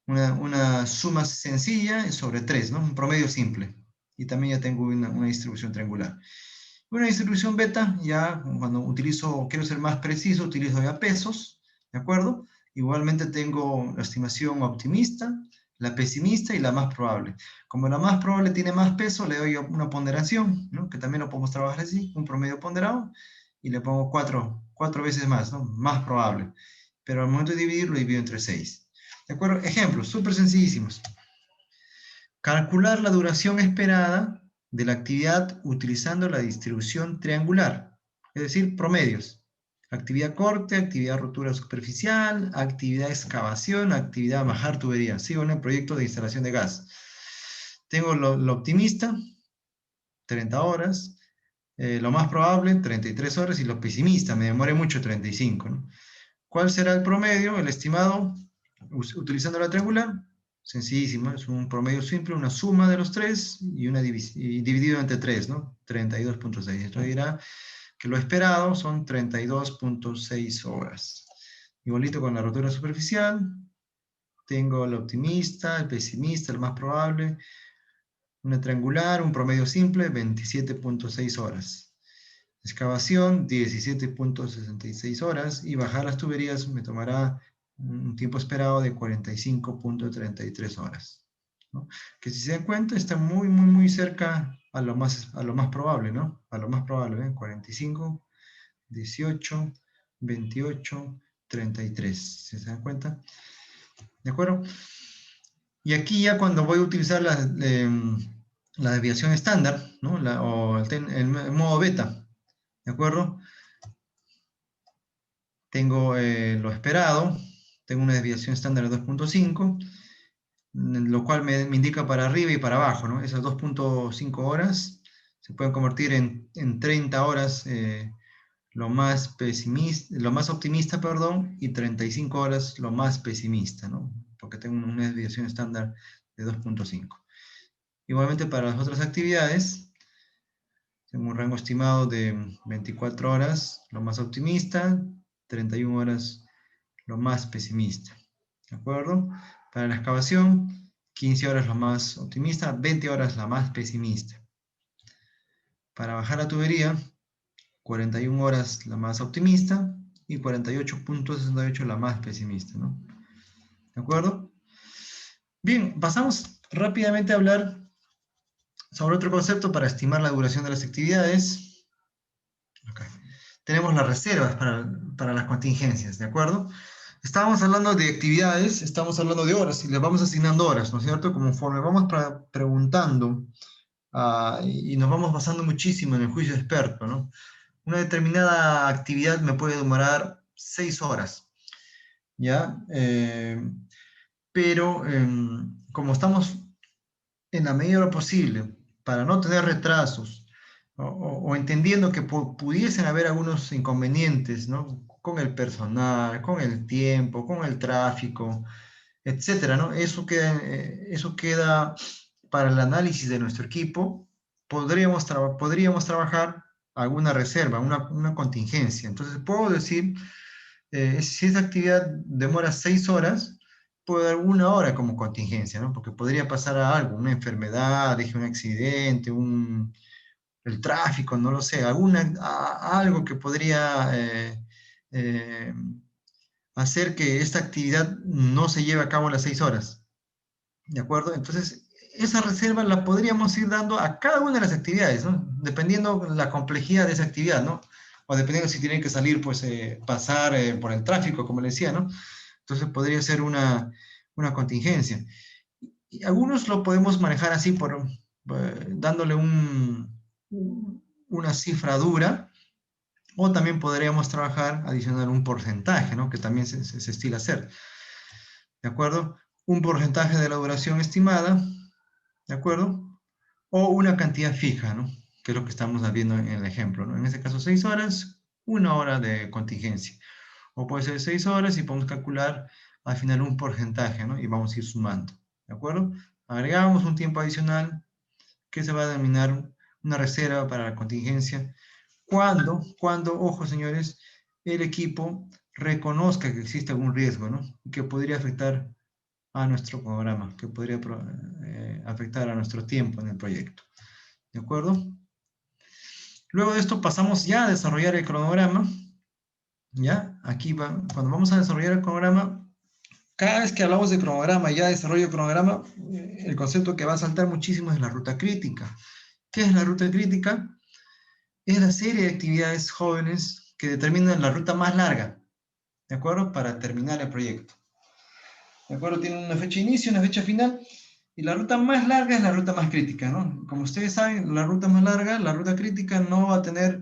Una suma sencilla sobre 3, ¿no? Un promedio simple. Y también ya tengo una distribución triangular. Una distribución beta, ya cuando quiero ser más preciso, utilizo ya pesos, ¿de acuerdo? Igualmente tengo la estimación optimista, la pesimista y la más probable. Como la más probable tiene más peso, le doy una ponderación, ¿no? Que también lo podemos trabajar así, un promedio ponderado, y le pongo 4 veces más, ¿no? Más probable. Pero al momento de dividir, lo divido entre 6. ¿De acuerdo? Ejemplos, súper sencillísimos. Calcular la duración esperada de la actividad utilizando la distribución triangular, es decir, promedios. Actividad corte, actividad rotura superficial, actividad excavación, actividad bajar tubería. Sigo en el proyecto de instalación de gas. Tengo lo optimista, 30 horas. Lo más probable, 33 horas. Y lo pesimista, me demoré mucho, 35, ¿no? ¿Cuál será el promedio, el estimado, utilizando la triangular? Sencillísimo, es un promedio simple, una suma de los 3 y dividido entre 3, ¿no? 32.6. Esto dirá que lo esperado son 32.6 horas. Igualito con la rotura superficial, tengo el optimista, el pesimista, el más probable, una triangular, un promedio simple, 27.6 horas. Excavación, 17.66 horas, y bajar las tuberías me tomará un tiempo esperado de 45.33 horas, ¿no? Que si se dan cuenta está muy, muy, muy cerca a lo más probable, ¿no? A lo más probable, ¿eh? 45, 18, 28, 33, ¿se dan cuenta? ¿De acuerdo? Y aquí ya cuando voy a utilizar la desviación estándar, ¿no? O el modo beta, ¿de acuerdo? Tengo lo esperado, tengo una desviación estándar de 2.5, lo cual me indica para arriba y para abajo, ¿no? Esas 2.5 horas se pueden convertir en 30 horas, lo más optimista, perdón, y 35 horas lo más pesimista, ¿no? Porque tengo una desviación estándar de 2.5. Igualmente para las otras actividades, tengo un rango estimado de 24 horas, lo más optimista, 31 horas, lo más pesimista. ¿De acuerdo? Para la excavación, 15 horas lo más optimista, 20 horas la más pesimista. Para bajar la tubería, 41 horas la más optimista y 48.68 la más pesimista, ¿no? ¿De acuerdo? Bien, pasamos rápidamente a hablar sobre otro concepto para estimar la duración de las actividades. Okay. Tenemos las reservas para las contingencias, ¿de acuerdo? Estábamos hablando de actividades, estamos hablando de horas, y les vamos asignando horas, ¿no es cierto? Conforme vamos preguntando y nos vamos basando muchísimo en el juicio de experto, ¿no? Una determinada actividad me puede demorar 6 horas, ¿ya? Pero como estamos en la medida de lo posible, para no tener retrasos, o entendiendo que pudiesen haber algunos inconvenientes, ¿no? Con el personal, con el tiempo, con el tráfico, etcétera, ¿no? Eso queda para el análisis de nuestro equipo. Podríamos trabajar alguna reserva, una contingencia. Entonces, puedo decir, si esa actividad demora 6 horas, puedo dar 1 hora como contingencia, ¿no? Porque podría pasar algo, una enfermedad, dije, un accidente, el tráfico, no lo sé, algo que podría eh, hacer que esta actividad no se lleve a cabo en las 6 horas. ¿De acuerdo? Entonces, esa reserva la podríamos ir dando a cada una de las actividades, ¿no? Dependiendo la complejidad de esa actividad, ¿no? O dependiendo si tienen que salir, pues, pasar por el tráfico, como le decía, ¿no? Entonces, podría ser una contingencia. Y algunos lo podemos manejar así, dándole una cifra dura, o también podríamos trabajar adicional un porcentaje, ¿no? Que también se estila hacer. ¿De acuerdo? Un porcentaje de la duración estimada, ¿de acuerdo? O una cantidad fija, ¿no? Que es lo que estamos viendo en el ejemplo, ¿no? En este caso 6 horas, 1 hora de contingencia. O puede ser 6 horas y podemos calcular al final un porcentaje, ¿no? Y vamos a ir sumando, ¿de acuerdo? Agregamos un tiempo adicional que se va a denominar una reserva para la contingencia. Cuando, ojo señores, el equipo reconozca que existe algún riesgo, ¿no? Que podría afectar a nuestro programa, que podría afectar a nuestro tiempo en el proyecto. ¿De acuerdo? Luego de esto pasamos ya a desarrollar el cronograma. ¿Ya? Aquí cuando vamos a desarrollar el cronograma, cada vez que hablamos de cronograma, ya desarrollo de cronograma, el concepto que va a saltar muchísimo es la ruta crítica. ¿Qué es la ruta crítica? Es la serie de actividades jóvenes que determinan la ruta más larga, ¿de acuerdo? Para terminar el proyecto. ¿De acuerdo? Tienen una fecha de inicio, una fecha final, y la ruta más larga es la ruta más crítica, ¿no? Como ustedes saben, la ruta más larga, la ruta crítica no va a tener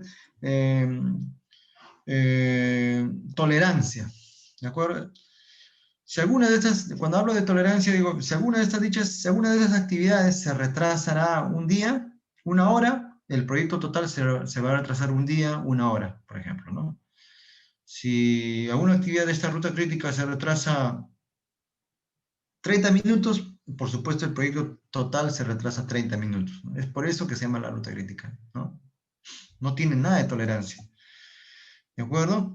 tolerancia, ¿de acuerdo? Si alguna de estas, cuando hablo de tolerancia, digo, si alguna de estas si alguna de esas actividades se retrasará un día, 1 hora, el proyecto total se va a retrasar un día, 1 hora, por ejemplo, ¿no? Si alguna actividad de esta ruta crítica se retrasa 30 minutos, por supuesto el proyecto total se retrasa 30 minutos, ¿no? Es por eso que se llama la ruta crítica, ¿no? No tiene nada de tolerancia, ¿de acuerdo?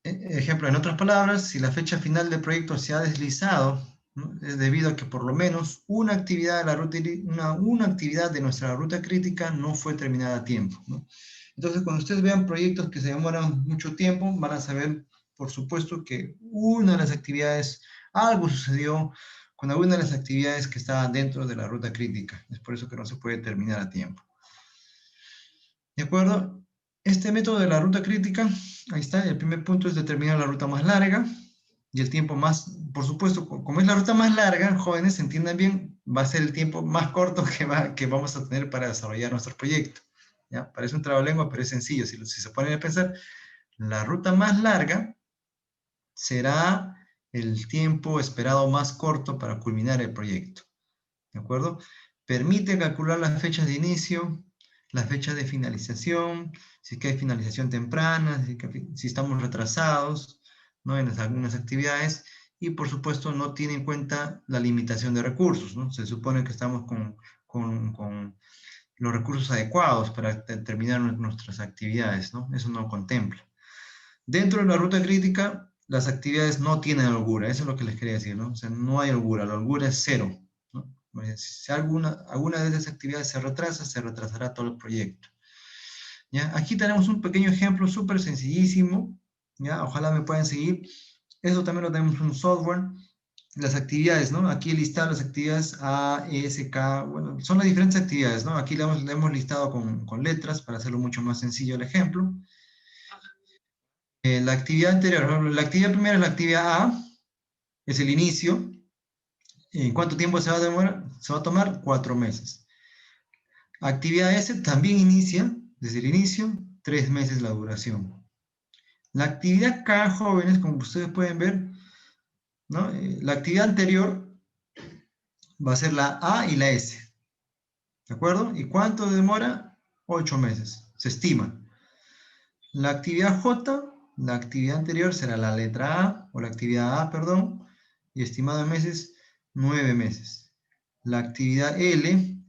Ejemplo, en otras palabras, si la fecha final del proyecto se ha deslizado, ¿no? Es debido a que por lo menos una actividad de, una actividad de nuestra ruta crítica no fue terminada a tiempo, ¿no? Entonces, cuando ustedes vean proyectos que se demoran mucho tiempo, van a saber, por supuesto, que una de las actividades, algo sucedió con alguna de las actividades que estaban dentro de la ruta crítica. Es por eso que no se puede terminar a tiempo. ¿De acuerdo? Este método de la ruta crítica, ahí está, el primer punto es determinar la ruta más larga y el tiempo más, por supuesto, como es la ruta más larga, jóvenes, entiendan bien, va a ser el tiempo más corto que vamos a tener para desarrollar nuestro proyecto. ¿Ya? Parece un trabalengua, pero es sencillo. Si se ponen a pensar, la ruta más larga será el tiempo esperado más corto para culminar el proyecto. ¿De acuerdo? Permite calcular las fechas de inicio, las fechas de finalización, si es que hay finalización temprana, si estamos retrasados, ¿no? En algunas actividades, y por supuesto no tiene en cuenta la limitación de recursos, ¿no? Se supone que estamos con los recursos adecuados para terminar nuestras actividades, ¿no? Eso no contempla. Dentro de la ruta crítica, las actividades no tienen holgura, eso es lo que les quería decir, ¿no? O sea, no hay holgura, la holgura es cero, ¿no? Si alguna de esas actividades se retrasa, se retrasará todo el proyecto. ¿Ya? Aquí tenemos un pequeño ejemplo súper sencillísimo, ¿ya? Ojalá me puedan seguir. Eso también lo tenemos en un software. Las actividades, ¿no? Aquí he listado las actividades A, E, S, K, bueno, son las diferentes actividades, ¿no? Aquí le hemos listado con letras para hacerlo mucho más sencillo el ejemplo. La actividad anterior, la actividad primera es la actividad A, es el inicio. ¿En cuánto tiempo se va a demorar? Se va a tomar 4 meses. Actividad S también inicia, desde el inicio, 3 meses la duración. La actividad K, jóvenes, como ustedes pueden ver, ¿no? La actividad anterior va a ser la A y la S, ¿de acuerdo? ¿Y cuánto demora? 8 meses, se estima. La actividad J, la actividad anterior será la letra A, o la actividad A, perdón, y estimado en meses, 9 meses. La actividad L,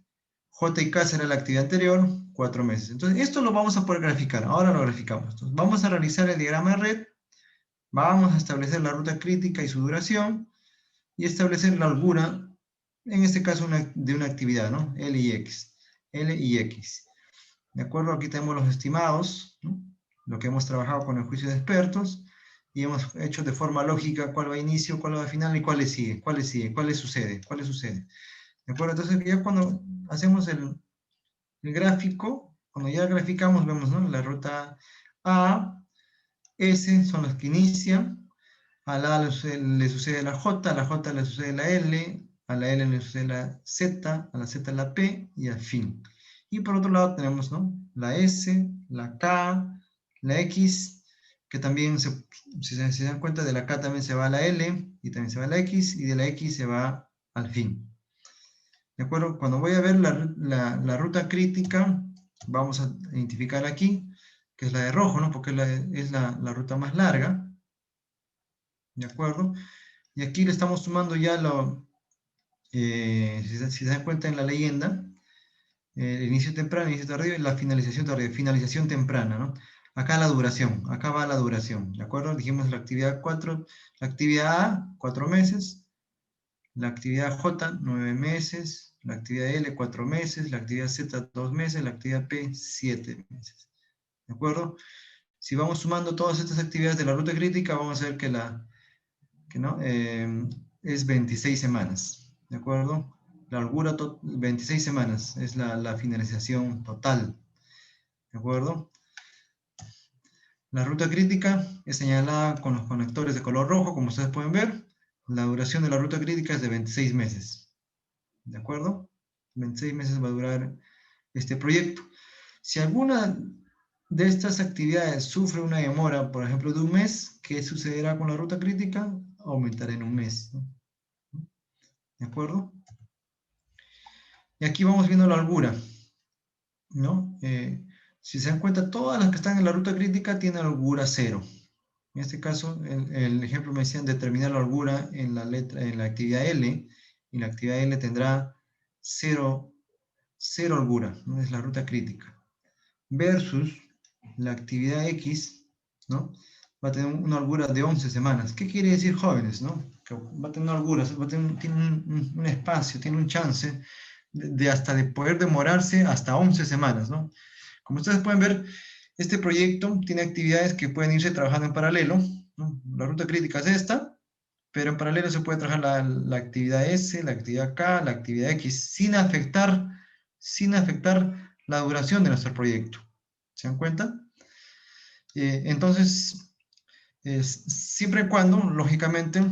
J y K será la actividad anterior, 4 meses. Entonces, esto lo vamos a poder graficar. Ahora lo graficamos. Entonces, vamos a realizar el diagrama de red, vamos a establecer la ruta crítica y su duración, y establecer la holgura, en este caso de una actividad, ¿no? L y X. L y X. ¿De acuerdo? Aquí tenemos los estimados, ¿no? Lo que hemos trabajado con el juicio de expertos, y hemos hecho de forma lógica cuál va a inicio, cuál va a final y cuál le sigue, cuál le sucede, cuál le sucede. ¿De acuerdo? Entonces ya cuando hacemos el gráfico, cuando ya graficamos, vemos, ¿no? La ruta A, S son las que inician, a la A le sucede la J, a la J le sucede la L, a la L le sucede la Z, a la Z la P y al fin. Y por otro lado tenemos, ¿no? La S, la K, la X, que también, si se dan cuenta, de la K también se va a la L, y también se va a la X, y de la X se va al fin. ¿De acuerdo? Cuando voy a ver la ruta crítica, vamos a identificar aquí, que es la de rojo, ¿no? Porque es la ruta más larga. ¿De acuerdo? Y aquí le estamos sumando ya si se dan cuenta en la leyenda, el inicio temprano, inicio tardío y la finalización tardía, finalización temprana, ¿no? Acá la duración, acá va la duración, ¿de acuerdo? Dijimos la actividad 4, la actividad A, 4 meses, la actividad J, 9 meses, la actividad L, 4 meses, la actividad Z, 2 meses, la actividad P, 7 meses, ¿de acuerdo? Si vamos sumando todas estas actividades de la ruta crítica, vamos a ver que ¿no? Es 26 semanas, ¿de acuerdo? La holgura, 26 semanas, es la finalización total, ¿de acuerdo? La ruta crítica es señalada con los conectores de color rojo, como ustedes pueden ver. La duración de la ruta crítica es de 26 meses, ¿de acuerdo? 26 meses va a durar este proyecto. Si alguna de estas actividades sufre una demora, por ejemplo, de un mes, ¿qué sucederá con la ruta crítica? Aumentará en un mes, ¿no? ¿De acuerdo? Y aquí vamos viendo la holgura, ¿no? Si se dan cuenta, todas las que están en la ruta crítica tienen holgura 0. En este caso, el ejemplo me decían determinar la holgura en la actividad L, y la actividad L tendrá 0 holgura, ¿no? Es la ruta crítica. Versus la actividad X, ¿no? Va a tener una holgura de 11 semanas. ¿Qué quiere decir, jóvenes, no? Que va a tener una holgura, tiene un espacio, tiene un chance de poder demorarse hasta 11 semanas, ¿no? Como ustedes pueden ver, este proyecto tiene actividades que pueden irse trabajando en paralelo, ¿no? La ruta crítica es esta, pero en paralelo se puede trabajar la actividad S, la actividad K, la actividad X, sin afectar la duración de nuestro proyecto. ¿Se dan cuenta? Entonces, siempre y cuando, lógicamente,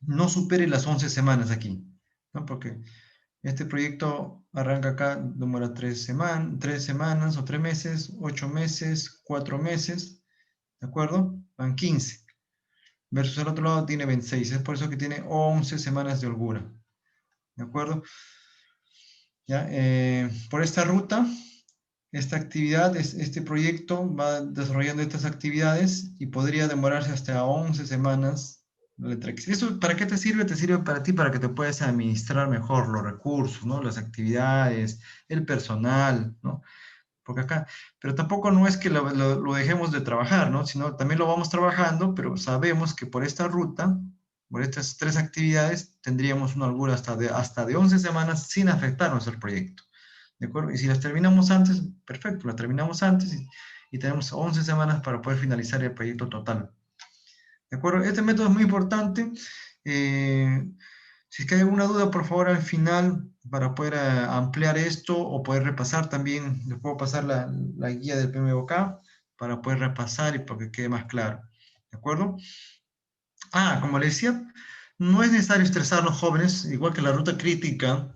no supere las 11 semanas aquí, ¿no? Porque este proyecto arranca acá, demora 3 semanas o 3 meses, 8 meses, 4 meses, ¿de acuerdo? Van 15. Versus el otro lado tiene 26. Es por eso que tiene 11 semanas de holgura, ¿de acuerdo? ¿Ya? Por esta ruta, esta actividad, este proyecto va desarrollando estas actividades y podría demorarse hasta 11 semanas la letra X. ¿Eso para qué te sirve? Te sirve para ti, para que te puedas administrar mejor los recursos, ¿no? Las actividades, el personal, ¿no? Porque acá, pero tampoco no es que lo dejemos de trabajar, ¿no? Sino también lo vamos trabajando, pero sabemos que por esta ruta, por estas 3 actividades, tendríamos una holgura hasta de 11 semanas sin afectarnos al proyecto. ¿De acuerdo? Y si las terminamos antes, perfecto, las terminamos antes y tenemos 11 semanas para poder finalizar el proyecto total. ¿De acuerdo? Este método es muy importante. Si es que hay alguna duda, por favor, al final, para poder ampliar esto o poder repasar también, les puedo pasar la guía del PMBOK para poder repasar y para que quede más claro. ¿De acuerdo? Como les decía, no es necesario estresar a los jóvenes, igual que la ruta crítica.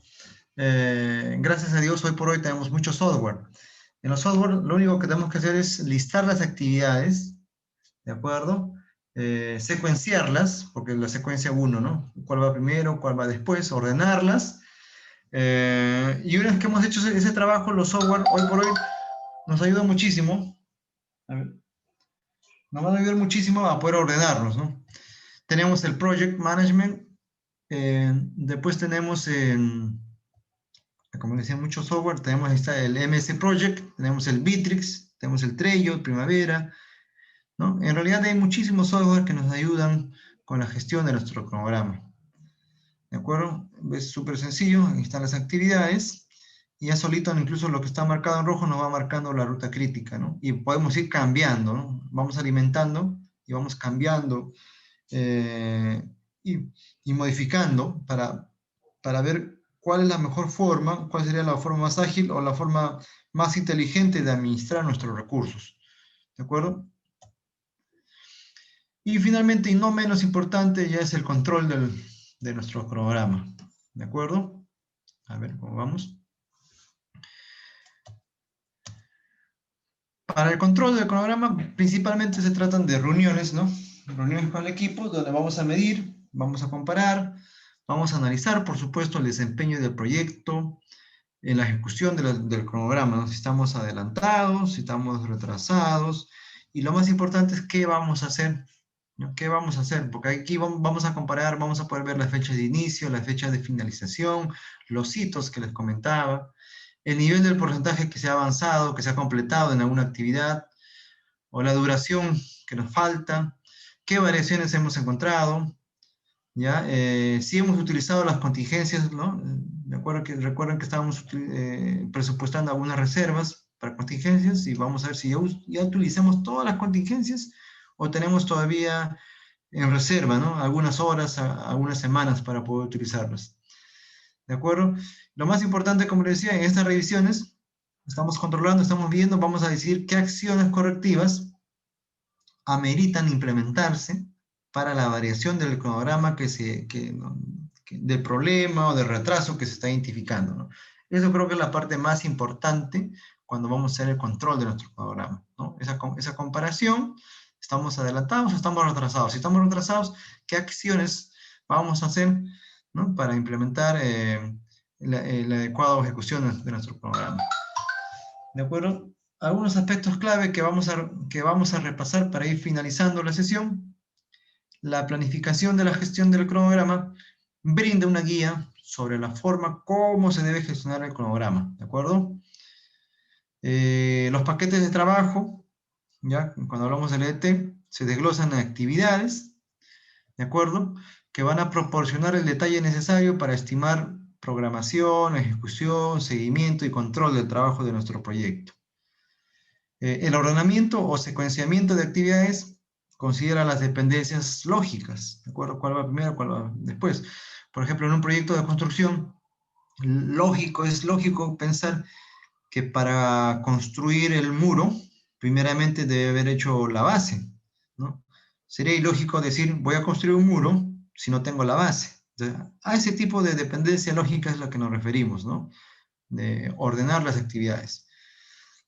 Gracias a Dios, hoy por hoy tenemos mucho software. En los software, lo único que tenemos que hacer es listar las actividades, ¿de acuerdo? Secuenciarlas, porque la secuencia uno, ¿no? ¿Cuál va primero, cuál va después? Ordenarlas. Y una vez que hemos hecho ese trabajo, los software, hoy por hoy, nos ayuda muchísimo. A ver, nos van a ayudar muchísimo a poder ordenarlos, ¿no? Tenemos el Project Management, después tenemos, como decía, mucho software, tenemos ahí está el MS Project, tenemos el Bitrix, tenemos el Trello, Primavera, ¿no? En realidad hay muchísimos software que nos ayudan con la gestión de nuestro cronograma, ¿de acuerdo? Es súper sencillo, ahí están las actividades, y ya solito incluso lo que está marcado en rojo nos va marcando la ruta crítica, ¿no? Y podemos ir cambiando, ¿no? Vamos alimentando y vamos cambiando eh, y, y modificando para ver cuál es la mejor forma, cuál sería la forma más ágil o la forma más inteligente de administrar nuestros recursos. ¿De acuerdo? Y finalmente, y no menos importante, ya es el control de nuestro programa. ¿De acuerdo? A ver cómo vamos. Para el control del cronograma, principalmente se tratan de reuniones, ¿no? Reuniones con el equipo donde vamos a medir, vamos a comparar, vamos a analizar, por supuesto, el desempeño del proyecto, en la ejecución del cronograma, ¿no? Si estamos adelantados, si estamos retrasados, y lo más importante es qué vamos a hacer, ¿no? ¿Qué vamos a hacer? Porque aquí vamos a comparar, vamos a poder ver la fecha de inicio, la fecha de finalización, los hitos que les comentaba, el nivel del porcentaje que se ha avanzado, que se ha completado en alguna actividad, o la duración que nos falta, qué variaciones hemos encontrado, ¿ya? Sí hemos utilizado las contingencias, ¿no? Recuerden que estábamos presupuestando algunas reservas para contingencias y vamos a ver si ya utilizamos todas las contingencias o tenemos todavía en reserva, ¿no? Algunas horas, algunas semanas para poder utilizarlas. ¿De acuerdo? Lo más importante, como les decía, en estas revisiones estamos controlando, estamos viendo, vamos a decir qué acciones correctivas ameritan implementarse para la variación del cronograma del problema o del retraso que se está identificando, ¿no? Eso creo que es la parte más importante cuando vamos a hacer el control de nuestro cronograma, ¿no? Esa comparación, ¿estamos adelantados o estamos retrasados? Si estamos retrasados, ¿qué acciones vamos a hacer, ¿no? Para implementar la adecuada ejecución de nuestro programa? ¿De acuerdo? Algunos aspectos clave que vamos a repasar para ir finalizando la sesión. La planificación de la gestión del cronograma brinda una guía sobre la forma como se debe gestionar el cronograma, ¿de acuerdo? Los paquetes de trabajo, ¿ya? Cuando hablamos del EDT, se desglosan en actividades, ¿de acuerdo? Que van a proporcionar el detalle necesario para estimar programación, ejecución, seguimiento y control del trabajo de nuestro proyecto. El ordenamiento o secuenciamiento de actividades considera las dependencias lógicas, ¿de acuerdo? ¿Cuál va primero, cuál va después? Por ejemplo, en un proyecto de construcción, es lógico pensar que para construir el muro, primeramente debe haber hecho la base, ¿no? Sería ilógico decir, voy a construir un muro si no tengo la base. Entonces, a ese tipo de dependencia lógica es a la que nos referimos, ¿no? De ordenar las actividades.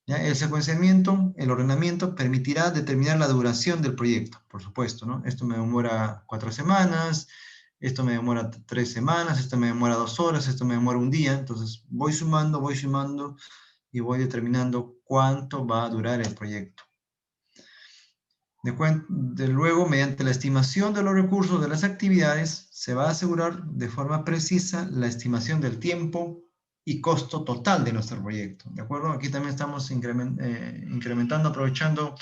¿Ya? El secuenciamiento, el ordenamiento permitirá determinar la duración del proyecto, por supuesto, ¿no? Esto me demora 4 semanas, esto me demora 3 semanas, esto me demora 2 horas, esto me demora un día, entonces voy sumando y voy determinando cuánto va a durar el proyecto. Luego, mediante la estimación de los recursos de las actividades, se va a asegurar de forma precisa la estimación del tiempo y costo total de nuestro proyecto. ¿De acuerdo? Aquí también estamos incrementando, aprovechando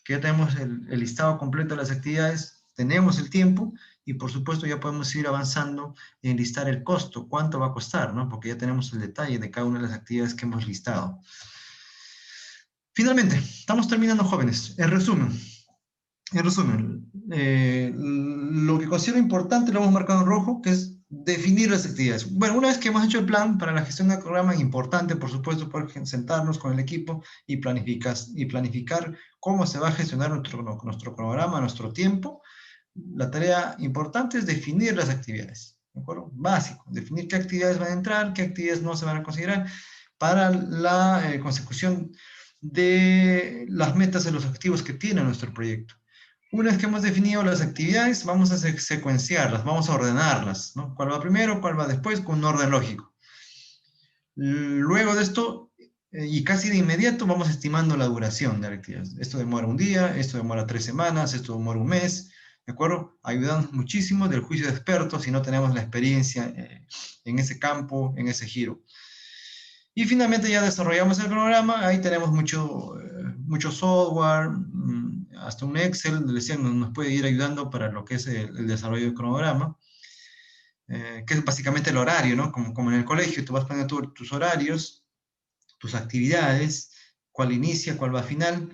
que ya tenemos el listado completo de las actividades, tenemos el tiempo y por supuesto ya podemos ir avanzando en listar el costo, cuánto va a costar, ¿no? Porque ya tenemos el detalle de cada una de las actividades que hemos listado. Finalmente, estamos terminando, jóvenes. En resumen, lo que considero importante lo hemos marcado en rojo, que es definir las actividades. Bueno, una vez que hemos hecho el plan para la gestión del programa, es importante, por supuesto, poder sentarnos con el equipo y planificar cómo se va a gestionar nuestro programa, nuestro tiempo. La tarea importante es definir las actividades, ¿de acuerdo? Básico, definir qué actividades van a entrar, qué actividades no se van a considerar para la consecución de las metas y los objetivos que tiene nuestro proyecto. Una vez que hemos definido las actividades, vamos a secuenciarlas, vamos a ordenarlas, ¿no? ¿Cuál va primero, cuál va después, con un orden lógico? Luego de esto, y casi de inmediato, vamos estimando la duración de la actividad. Esto demora un día, esto demora 3 semanas, esto demora un mes, ¿de acuerdo? Ayudamos muchísimo del juicio de expertos si no tenemos la experiencia en ese campo, en ese giro. Y finalmente ya desarrollamos el cronograma, ahí tenemos mucho software, hasta un Excel, decía, nos puede ir ayudando para lo que es el desarrollo del cronograma, que es básicamente el horario, ¿no? Como en el colegio, tú vas poniendo tus horarios, tus actividades, cuál inicia, cuál va a final,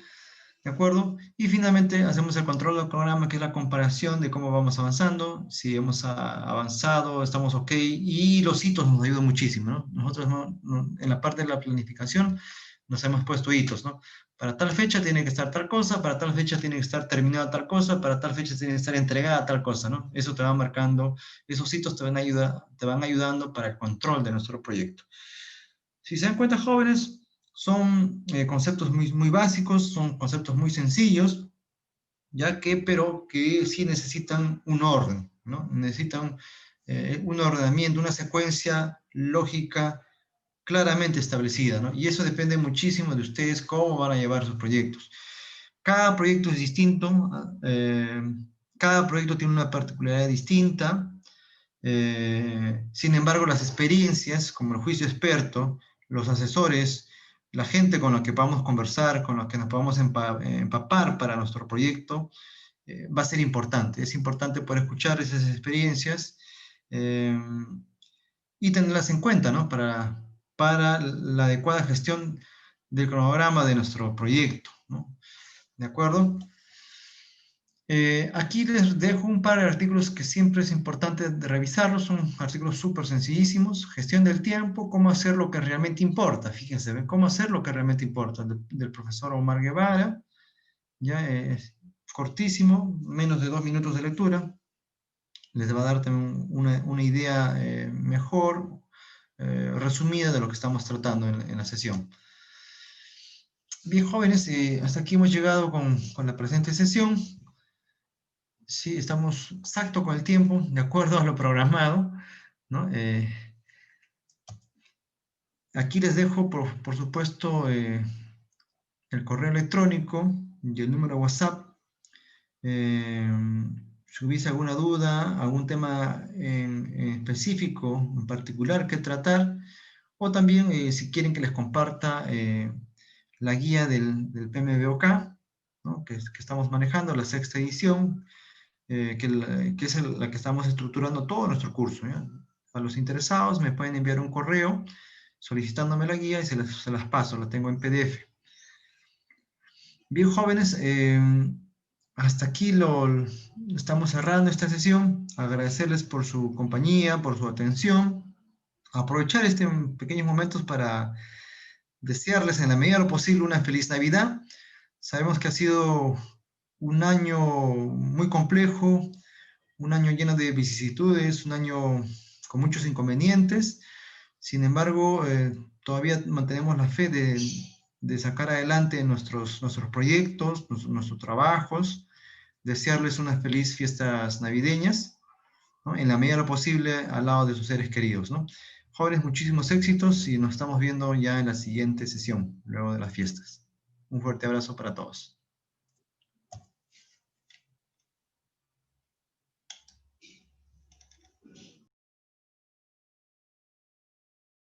¿de acuerdo? Y finalmente hacemos el control del cronograma, que es la comparación de cómo vamos avanzando, si hemos avanzado, estamos ok, y los hitos nos ayudan muchísimo, ¿no? Nosotros en la parte de la planificación nos hemos puesto hitos, ¿no? Para tal fecha tiene que estar tal cosa, para tal fecha tiene que estar terminada tal cosa, para tal fecha tiene que estar entregada tal cosa, ¿no? Eso te va marcando, esos hitos te van ayudando para el control de nuestro proyecto. Si se dan cuenta, jóvenes, son conceptos muy básicos, son conceptos muy sencillos, pero que sí necesitan un orden, ¿no? Necesitan un ordenamiento, una secuencia lógica claramente establecida, ¿no? Y eso depende muchísimo de ustedes, cómo van a llevar sus proyectos. Cada proyecto es distinto, cada proyecto tiene una particularidad distinta, sin embargo, las experiencias, como el juicio experto, los asesores, la gente con la que podamos conversar, con la que nos podamos empapar para nuestro proyecto, va a ser importante. Es importante poder escuchar esas experiencias eh, y tenerlas en cuenta, ¿no? Para la adecuada gestión del cronograma de nuestro proyecto, ¿no? ¿De acuerdo? Aquí les dejo un par de artículos que siempre es importante de revisarlos, son artículos súper sencillísimos. Gestión del tiempo, cómo hacer lo que realmente importa. Fíjense, ¿ven? Cómo hacer lo que realmente importa, del profesor Omar Guevara. Ya es cortísimo, menos de 2 minutos de lectura. Les va a dar también una idea mejor, resumida de lo que estamos tratando en la sesión. Bien, jóvenes, hasta aquí hemos llegado con la presente sesión. Sí, estamos exacto con el tiempo, de acuerdo a lo programado, ¿no? Aquí les dejo, por supuesto, el correo electrónico y el número de WhatsApp. Si hubiese alguna duda, algún tema en específico, en particular que tratar, o también si quieren que les comparta la guía del PMBOK, ¿no? que estamos manejando, la 6ª edición, que es la que estamos estructurando todo nuestro curso, ¿ya? A los interesados me pueden enviar un correo solicitándome la guía y se las paso, la tengo en PDF. Bien, jóvenes, hasta aquí estamos cerrando esta sesión. Agradecerles por su compañía, por su atención. Aprovechar estos pequeños momentos para desearles en la medida de lo posible una feliz Navidad. Sabemos que ha sido un año muy complejo, un año lleno de vicisitudes, un año con muchos inconvenientes. Sin embargo, todavía mantenemos la fe de sacar adelante nuestros proyectos, nuestros trabajos, desearles unas felices fiestas navideñas, ¿no? En la medida de lo posible al lado de sus seres queridos, ¿no? Jóvenes, muchísimos éxitos y nos estamos viendo ya en la siguiente sesión, luego de las fiestas. Un fuerte abrazo para todos.